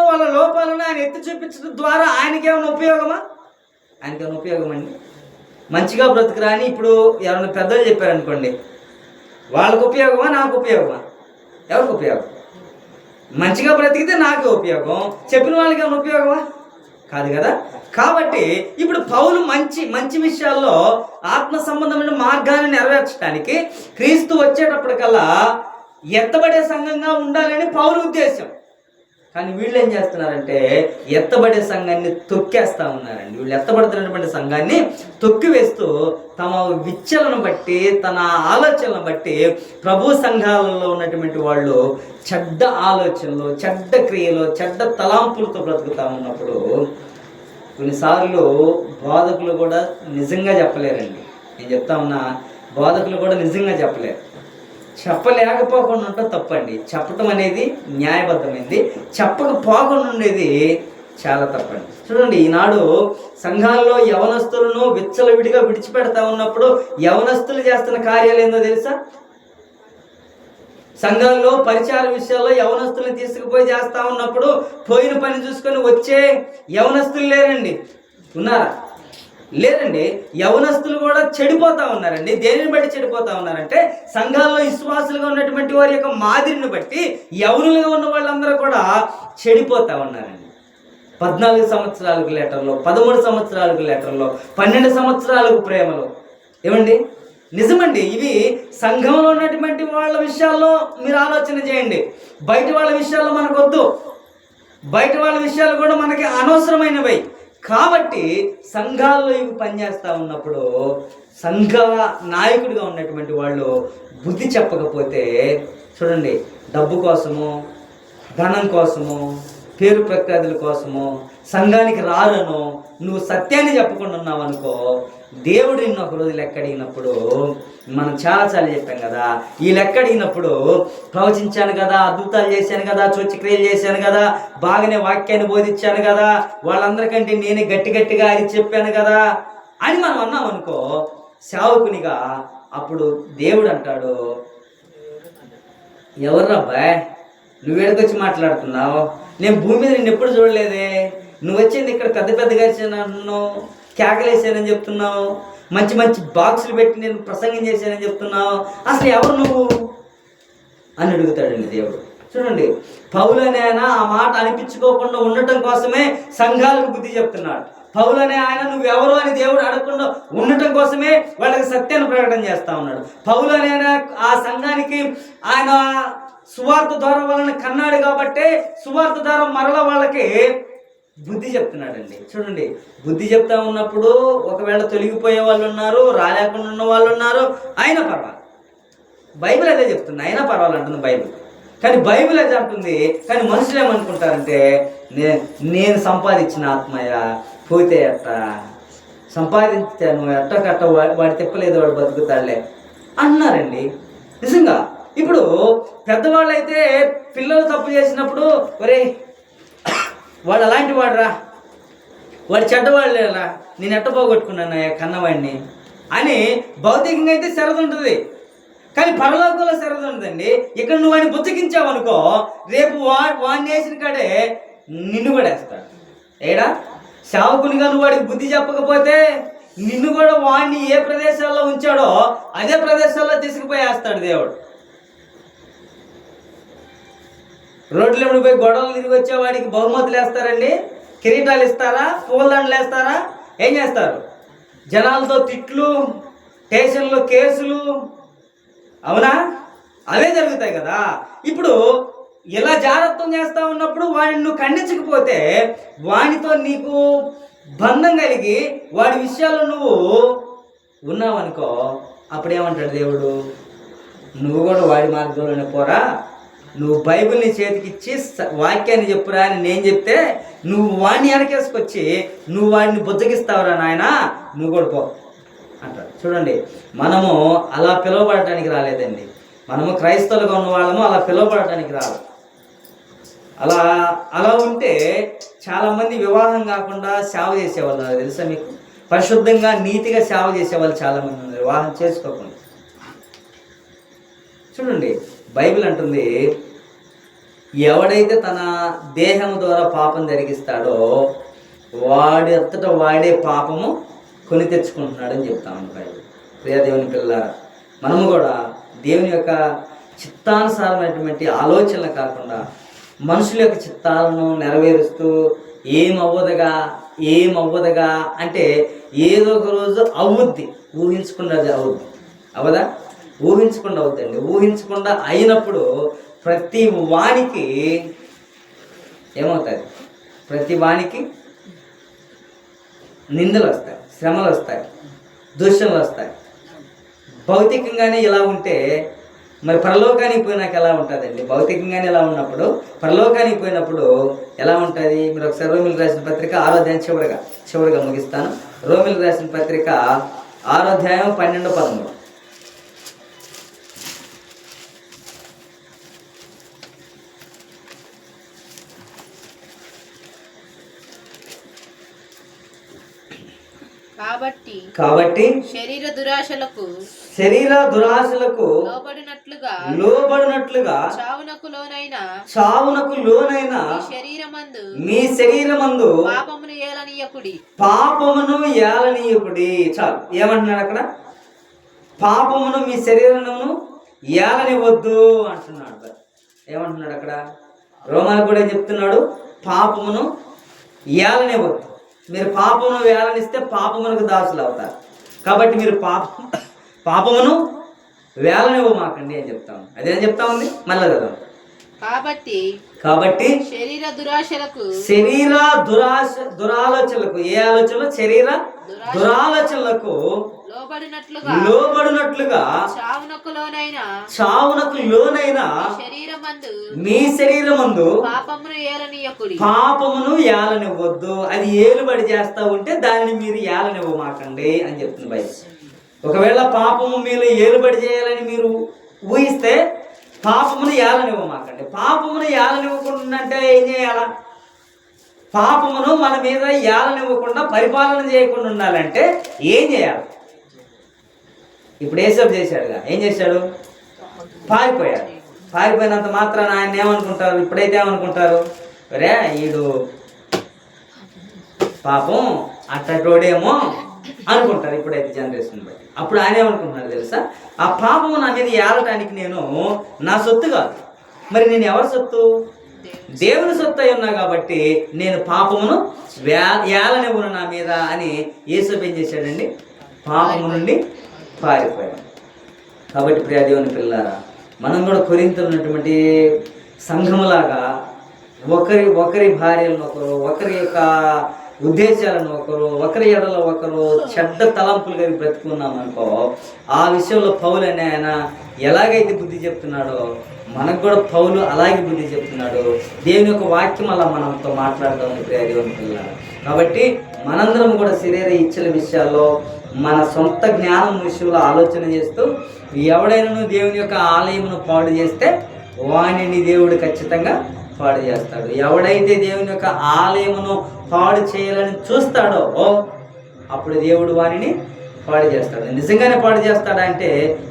వాళ్ళ లోపాలను ఆయన ఎత్తి చూపించడం ద్వారా ఆయనకేమైనా ఉపయోగమా? ఆయనకేమైనా ఉపయోగం అండి? మంచిగా బ్రతుకురా అని ఇప్పుడు ఎవరైనా పెద్దలు చెప్పారనుకోండి, వాళ్ళకు ఉపయోగమా నాకు ఉపయోగమా? ఎవరికి ఉపయోగం? మంచిగా బ్రతికితే నాకు ఉపయోగం, చెప్పిన వాళ్ళకి ఏమైనా ఉపయోగమా? కాదు కదా. కాబట్టి ఇప్పుడు పౌలు మంచి విషయాల్లో ఆత్మ సంబంధమైన మార్గాన్ని నెరవేర్చడానికి క్రీస్తు వచ్చేటప్పటికల్లా ఎత్తబడే సంఘంగా ఉండాలని పౌలు ఉద్దేశం. కానీ వీళ్ళు ఏం చేస్తున్నారంటే, ఎత్తబడే సంఘాన్ని తొక్కేస్తూ ఉన్నారండి. వీళ్ళు ఎత్తబడుతున్నటువంటి సంఘాన్ని తొక్కివేస్తూ తమ విచ్చలను బట్టి, తన ఆలోచనలను బట్టి ప్రభు సంఘాలలో ఉన్నటువంటి వాళ్ళు చెడ్డ ఆలోచనలు, చెడ్డ క్రియలు, చెడ్డ తలాంపులతో బ్రతుకుతూ ఉన్నప్పుడు కొన్నిసార్లు బోధకులు కూడా నిజంగా చెప్పలేరండి. నేను చెప్తా ఉన్నా, బోధకులు కూడా నిజంగా చెప్పలేరు. చెప్పలేకపోకుండా ఉంటే తప్పండి. చెప్పటం అనేది న్యాయబద్ధమైంది, చెప్పకపోకుండా ఉండేది చాలా తప్పండి. చూడండి, ఈనాడు సంఘాల్లో యవనస్తులను విచ్చలవిడిగా విడిచిపెడతా ఉన్నప్పుడు యవనస్తులు చేస్తున్న కార్యాలు ఏందో తెలుసా? సంఘాల్లో పరిచార విషయాల్లో యవనస్తుల్ని తీసుకుపోయి చేస్తా ఉన్నప్పుడు పోయిన పని చూసుకొని వచ్చే యవనస్తులు లేరండి. ఉన్నారా? లేదండి. యవనస్తులు కూడా చెడిపోతా ఉన్నారండి. దేనిని బట్టి చెడిపోతా ఉన్నారంటే, సంఘాల్లో విశ్వాసులుగా ఉన్నటువంటి వారి యొక్క మాదిరిని బట్టి యవనులుగా ఉన్న వాళ్ళందరూ కూడా చెడిపోతా ఉన్నారండి. 14 సంవత్సరాలకు లీటర్లో, 13 సంవత్సరాలకు లీటర్లో, 12 సంవత్సరాలకు ప్రేమలో. ఏమండి? నిజమండి. ఇవి సంఘంలో ఉన్నటువంటి వాళ్ళ విషయాల్లో మీరు ఆలోచన చేయండి. బయట వాళ్ళ విషయాల్లో మనకొద్దు. బయట వాళ్ళ విషయాలు కూడా మనకి అనవసరమైనవి. కాబట్టి సంఘాల్లో ఇవి పనిచేస్తూ ఉన్నప్పుడు సంఘ నాయకుడిగా ఉన్నటువంటి వాళ్ళు బుద్ధి చెప్పకపోతే, చూడండి, డబ్బు కోసము, ధనం కోసము, పేరు ప్రఖ్యాతుల కోసము సంఘానికి రారను నువ్వు సత్యాన్ని చెప్పకుండా ఉన్నావు అనుకో, దేవుడు నిన్ను ఒక రోజు లెక్క అడిగినప్పుడు, మనం చాలాసార్లు చెప్పాం కదా, ఈ లెక్క అడిగినప్పుడు ప్రవచించాను కదా, అద్భుతాలు చేశాను కదా, సూచక్రియలు చేశాను కదా, బాగానే వాక్యాన్ని బోధించాను కదా, వాళ్ళందరికంటే నేనే గట్టిగా అది చెప్పాను కదా అని మనం అన్నాం అనుకో సేవకునిగా, అప్పుడు దేవుడు అంటాడు, ఎవర్రాబ్బాయ్ నువ్వు ఎక్కడికొచ్చి మాట్లాడుతున్నావు? నేను భూమి మీద నిన్ను ఎప్పుడు చూడలేదే, నువ్వు వచ్చింది ఇక్కడ పెద్దగా చేశాను, కేకలేసానని చెప్తున్నావు, మంచి బాక్సులు పెట్టి నేను ప్రసంగం చేశానని చెప్తున్నావు, అసలు ఎవరు నువ్వు అని అడుగుతాడండి దేవుడు. చూడండి, పౌలు అనే ఆయన ఆ మాట అనిపించుకోకుండా ఉండటం కోసమే సంఘాలకు బుద్ధి చెప్తున్నాడు. పౌలు అనే ఆయన నువ్వెవరు అని దేవుడు అడగకుండా ఉండటం కోసమే వాళ్ళకి సత్యాన్ని ప్రకటన చేస్తా ఉన్నాడు. పౌలు అనే ఆయన ఆ సంఘానికి ఆయన సువార్త ద్వారా వాళ్ళని కన్నాడు కాబట్టి సువార్త ద్వారా మరలా వాళ్ళకి బుద్ధి చెప్తున్నాడండి. చూడండి, బుద్ధి చెప్తా ఉన్నప్పుడు ఒకవేళ తొలగిపోయే వాళ్ళు ఉన్నారు, రాలేకుండా ఉన్న వాళ్ళు ఉన్నారు, అయినా పర్వాలి. బైబిల్ అదే చెప్తుంది, అయినా పర్వాలంటుంది బైబిల్. కానీ బైబిల్ అదే అంటుంది. కానీ మనుషులు ఏమనుకుంటారంటే, నేను సంపాదించిన ఆత్మయ పోతే ఎట్ట సంపాదించాను, ఎట్టకట్ట వాడి తిప్పలేదు, వాడు బతుకుతాడులే అంటున్నారండి. నిజంగా ఇప్పుడు పెద్దవాళ్ళు అయితే పిల్లలు తప్పు చేసినప్పుడు ఒరే వాడు అలాంటి వాడురా, వాడు చెడ్డవాళ్ళేరా, నేను ఎట్ట పోగొట్టుకున్నాను కన్నవాడిని అని భౌతికంగా అయితే శ్రద్ధ ఉంటుంది, కానీ పరలోకంలో శ్రద్ధ ఉంటుందండి. ఇక్కడ నువ్వు వాడిని బుచ్చగించావు అనుకో, రేపు వాడిని వేసిన కాడే నిన్ను కూడా వేస్తాడు. ఏడా సేవకునిగా నువ్వు వాడికి బుద్ధి చెప్పకపోతే నిన్ను కూడా వాడిని ఏ ప్రదేశాల్లో ఉంచాడో అదే ప్రదేశాల్లో తీసుకుపోయేస్తాడు దేవుడు. రోడ్లు ఎప్పుడు పోయి గొడవలు తిరిగి వచ్చే వాడికి బహుమతులు వేస్తారండి, కిరీటాలు ఇస్తారా, పూలదండలు వేస్తారా, ఏం చేస్తారు? జనాలతో తిట్లు, స్టేషన్లో కేసులు, అవునా? అవే జరుగుతాయి కదా. ఇప్పుడు ఇలా జాగ్రత్తం చేస్తా ఉన్నప్పుడు వాడిని నువ్వు ఖండించకపోతే వాడితో నీకు బంధం కలిగి వాడి విషయాల్లో నువ్వు ఉన్నావనుకో, అప్పుడేమంటాడు దేవుడు? నువ్వు కూడా వాడి మార్గంలోనే పోరా, నువ్వు బైబిల్ని చేతికిచ్చి వాక్యాన్ని చెప్పురా అని నేను చెప్తే నువ్వు వాడిని వెనకేసుకొచ్చి నువ్వు వాడిని బుజ్జగిస్తావురా నాయన, నువ్వు కూడా పో అంటాడు. చూడండి, మనము అలా పిలువబడటానికి రాలేదండి. మనము క్రైస్తవులుగా ఉన్న వాళ్ళము అలా పిలువబడటానికి రాదు. అలా ఉంటే చాలామంది వివాహం కాకుండా సేవ చేసేవాళ్ళు తెలుసా మీకు? పరిశుద్ధంగా నీతిగా సేవ చేసేవాళ్ళు చాలామంది ఉన్నారు వివాహం చేసుకోకుండా. చూడండి, బైబిల్ అంటుంది, ఎవడైతే తన దేహం ద్వారా పాపం జరిగిస్తాడో వాడి అంతటా వాడే పాపము కొని తెచ్చుకుంటున్నాడు అని చెప్తాము బైబిల్. ప్రియ దేవుని పిల్లలారా, మనము కూడా దేవుని యొక్క చిత్తానుసారమైనటువంటి ఆలోచనలు కాకుండా మనుషుల యొక్క చిత్తాలను నెరవేరుస్తూ ఏమవ్వదుగా అంటే ఏదో ఒక రోజు అవుద్ది, ఊహించకుండా అవుద్ది, అవదా? ఊహించకుండా అవుద్దండి. ఊహించకుండా అయినప్పుడు ప్రతి వానికి ఏమవుతుంది? ప్రతి వానికి నిందలు వస్తాయి, శ్రమలు వస్తాయి, దూషణలు వస్తాయి. భౌతికంగానే ఇలా ఉంటే మరి పరలోకానికి పోయినాక ఎలా ఉంటుందండి? భౌతికంగానే ఎలా ఉన్నప్పుడు పరలోకానికి పోయినప్పుడు ఎలా ఉంటుంది? మీరు ఒకసారి రోమిలకు రాసిన పత్రిక 6వ అధ్యాయం చివరిగా ముగిస్తాను. రోమిలకు రాసిన పత్రిక 6వ అధ్యాయం 12-13. కాబట్టి శరీర దురాశలకు లోబడినట్లుగా చావునకు లోనైన మీ శరీరమందు పాపమును ఏలనీయకుడి. చాలు, ఏమంటున్నాడు అక్కడ? పాపమును మీ శరీరమును ఏలనివద్దు అంటున్నాడు. ఏమంటున్నాడు అక్కడ? రోమాలకు కూడా చెప్తున్నాడు, పాపమును ఏలనివద్దు. మీరు పాపమును వేలనిస్తే పాపమునకు దాసులు అవుతారు. కాబట్టి మీరు పాపమును వేలనివ్వమాకండి అని చెప్తాము. అదేం చెప్తా ఉంది మళ్ళా కదా. కాబట్టి శరీర దురాలోచనలకు, ఏ ఆలోచనలు? శరీర దురాలోచనలకు లోబడినట్లుగా చావునకు లోనైన మీ శరీరమందు పాపమును ఏలనివ్వద్దు. అది ఏలుబడి చేస్తా ఉంటే దాన్ని మీరు ఏలనివ్వమాకండి అని చెప్తుంది బైబిల్. ఒకవేళ పాపము మీరు ఏలుబడి చేయాలని మీరు ఊహిస్తే పాపమును ఏలనివ్వమాకండి. పాపమును ఏలనివ్వకుండా అంటే ఏం చేయాలా? పాపమును మన మీద ఏలనివ్వకుండా పరిపాలన చేయకుండా ఉండాలంటే ఏం చేయాలి? ఇప్పుడు ఏసేపు చేశాడుగా, ఏం చేశాడు? పారిపోయాడు. పారిపోయినంత మాత్రాన ఆయన ఏమనుకుంటారు? ఇప్పుడైతే ఏమనుకుంటారు? అరే ఈడు పాపం అట్టోడేమో అనుకుంటారు ఇప్పుడైతే జనరేషన్ బట్టి. అప్పుడు ఆయన ఏమనుకుంటున్నాడు తెలుసా? ఆ పాపము నా మీద ఏలటానికి నేను నా సొత్తు కాదు, మరి నేను ఎవరి సొత్తు? దేవుని సొత్తు అయి ఉన్నా కాబట్టి నేను పాపమును ఏలనివ్వను నా మీద అని యేసు ఏం చేశాడండి? పాపము నుండి పారిపోయాడు. కాబట్టి ప్రియ దేవుని పిల్లారా, మనం కూడా కొరింథీలో ఉన్నటువంటి సంఘములాగా ఒకరి భార్యలను ఒకరి యొక్క ఉద్దేశాలను ఒకరి ఎడలో ఒకరు చెడ్డ తలంపులు కలిగి బ్రతుకున్నాం అనుకో, ఆ విషయంలో పౌలు అనే ఆయన ఎలాగైతే బుద్ధి చెప్తున్నాడో మనకు కూడా పౌలు అలాగే బుద్ధి చెప్తున్నాడు. దేవుని యొక్క వాక్యం అలా మనతో మాట్లాడదాం దేవుని పిల్లలు. కాబట్టి మనందరం కూడా శరీర ఇచ్చల విషయాల్లో మన సొంత జ్ఞానం విషయంలో ఆలోచన చేస్తూ, ఎవడైనా దేవుని యొక్క ఆలయమును పాడు చేస్తే వాణిని దేవుడు ఖచ్చితంగా పాడు చేస్తాడు. ఎవడైతే దేవుని యొక్క ఆలయమును పాడు చేయాలని చూస్తాడో అప్పుడు దేవుడు వాణిని పాడు చేస్తాడు. నిజంగానే పాడు చేస్తాడా అంటే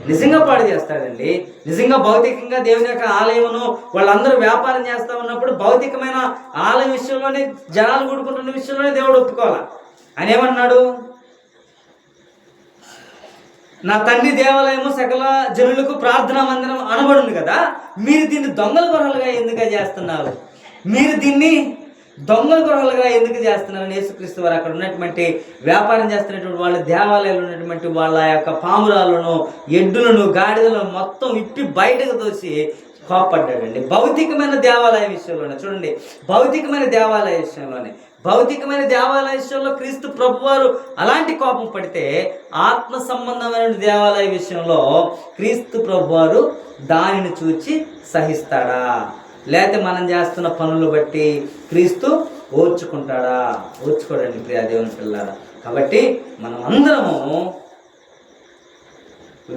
నిజంగా పాడు చేస్తాడండి. నిజంగా భౌతికంగా దేవుని యొక్క ఆలయమును వాళ్ళందరూ వ్యాపారం చేస్తా ఉన్నప్పుడు భౌతికమైన ఆలయం విషయంలోనే, జనాలు కూడుకుంటున్న విషయంలోనే దేవుడు ఒప్పుకోవాలి. ఆయన ఏమన్నాడు? నా తండ్రి దేవాలయము సకల జనులకు ప్రార్థనా మందిరం అనబడును కదా, మీరు దీన్ని దొంగల గొర్రెలుగా ఎందుకు చేస్తున్నారు? మీరు దీన్ని దొంగల గొర్రెలుగా ఎందుకు చేస్తున్నారని యేసుక్రీస్తు వారు అక్కడ ఉన్నటువంటి వ్యాపారం చేస్తున్నటువంటి వాళ్ళ దేవాలయాలు ఉన్నటువంటి వాళ్ళ యొక్క పామురాలను, ఎడ్డులను, గాడిదలను మొత్తం ఇప్పి బయటకు తోసి కోపడ్డాడండి. భౌతికమైన దేవాలయ విషయంలోనే చూడండి, భౌతికమైన దేవాలయ విషయంలో క్రీస్తు ప్రభువారు అలాంటి కోపం పడితే, ఆత్మ సంబంధమైన దేవాలయ విషయంలో క్రీస్తు ప్రభువారు దానిని చూచి సహిస్తాడా? లేకపోతే మనం చేస్తున్న పనులు బట్టి క్రీస్తు ఓర్చుకుంటాడా? ఓర్చుకోడండి ప్రియా దేవుని పిల్లారా. కాబట్టి మనం అందరము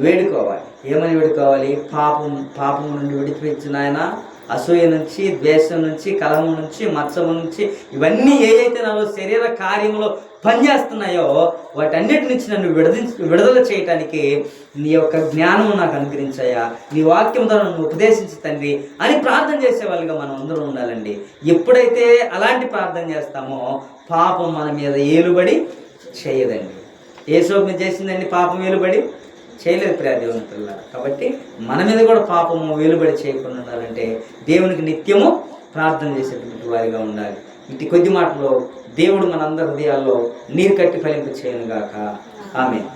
వేడుకోవాలి. ఏమని వేడుకోవాలి? పాపం నుండి విడిపించిన ఆయన, అసూయ నుంచి, ద్వేషం నుంచి, కలహం నుంచి, మత్సము నుంచి, ఇవన్నీ ఏదైతే నాలో శరీర కార్యంలో పనిచేస్తున్నాయో వాటన్నిటి నుంచి నన్ను విడుదల చేయటానికి నీ యొక్క జ్ఞానం నాకు అనుగ్రహించాయా, నీ వాక్యం ద్వారా నన్ను ఉపదేశించి తండ్రి అని ప్రార్థన చేసే వాళ్ళుగా మనం అందరం ఉండాలండి. ఎప్పుడైతే అలాంటి ప్రార్థన చేస్తామో పాపం మన మీద ఏలుబడి చేయదండి. యేసోపు మీద చేసిందండి పాపం ఏలుబడి చేయలేదు ప్రియా దేవుని పిల్లలు. కాబట్టి మన మీద కూడా పాపము వెలుబడి చేయకుండా ఉండాలంటే దేవునికి నిత్యము ప్రార్థన చేసేటువంటి వారిగా ఉండాలి. ఇటు కొద్ది మాటలో దేవుడు మనందరి హృదయాల్లో నీరు కట్టి ఫలింప చేయనుగాక. ఆమేన్.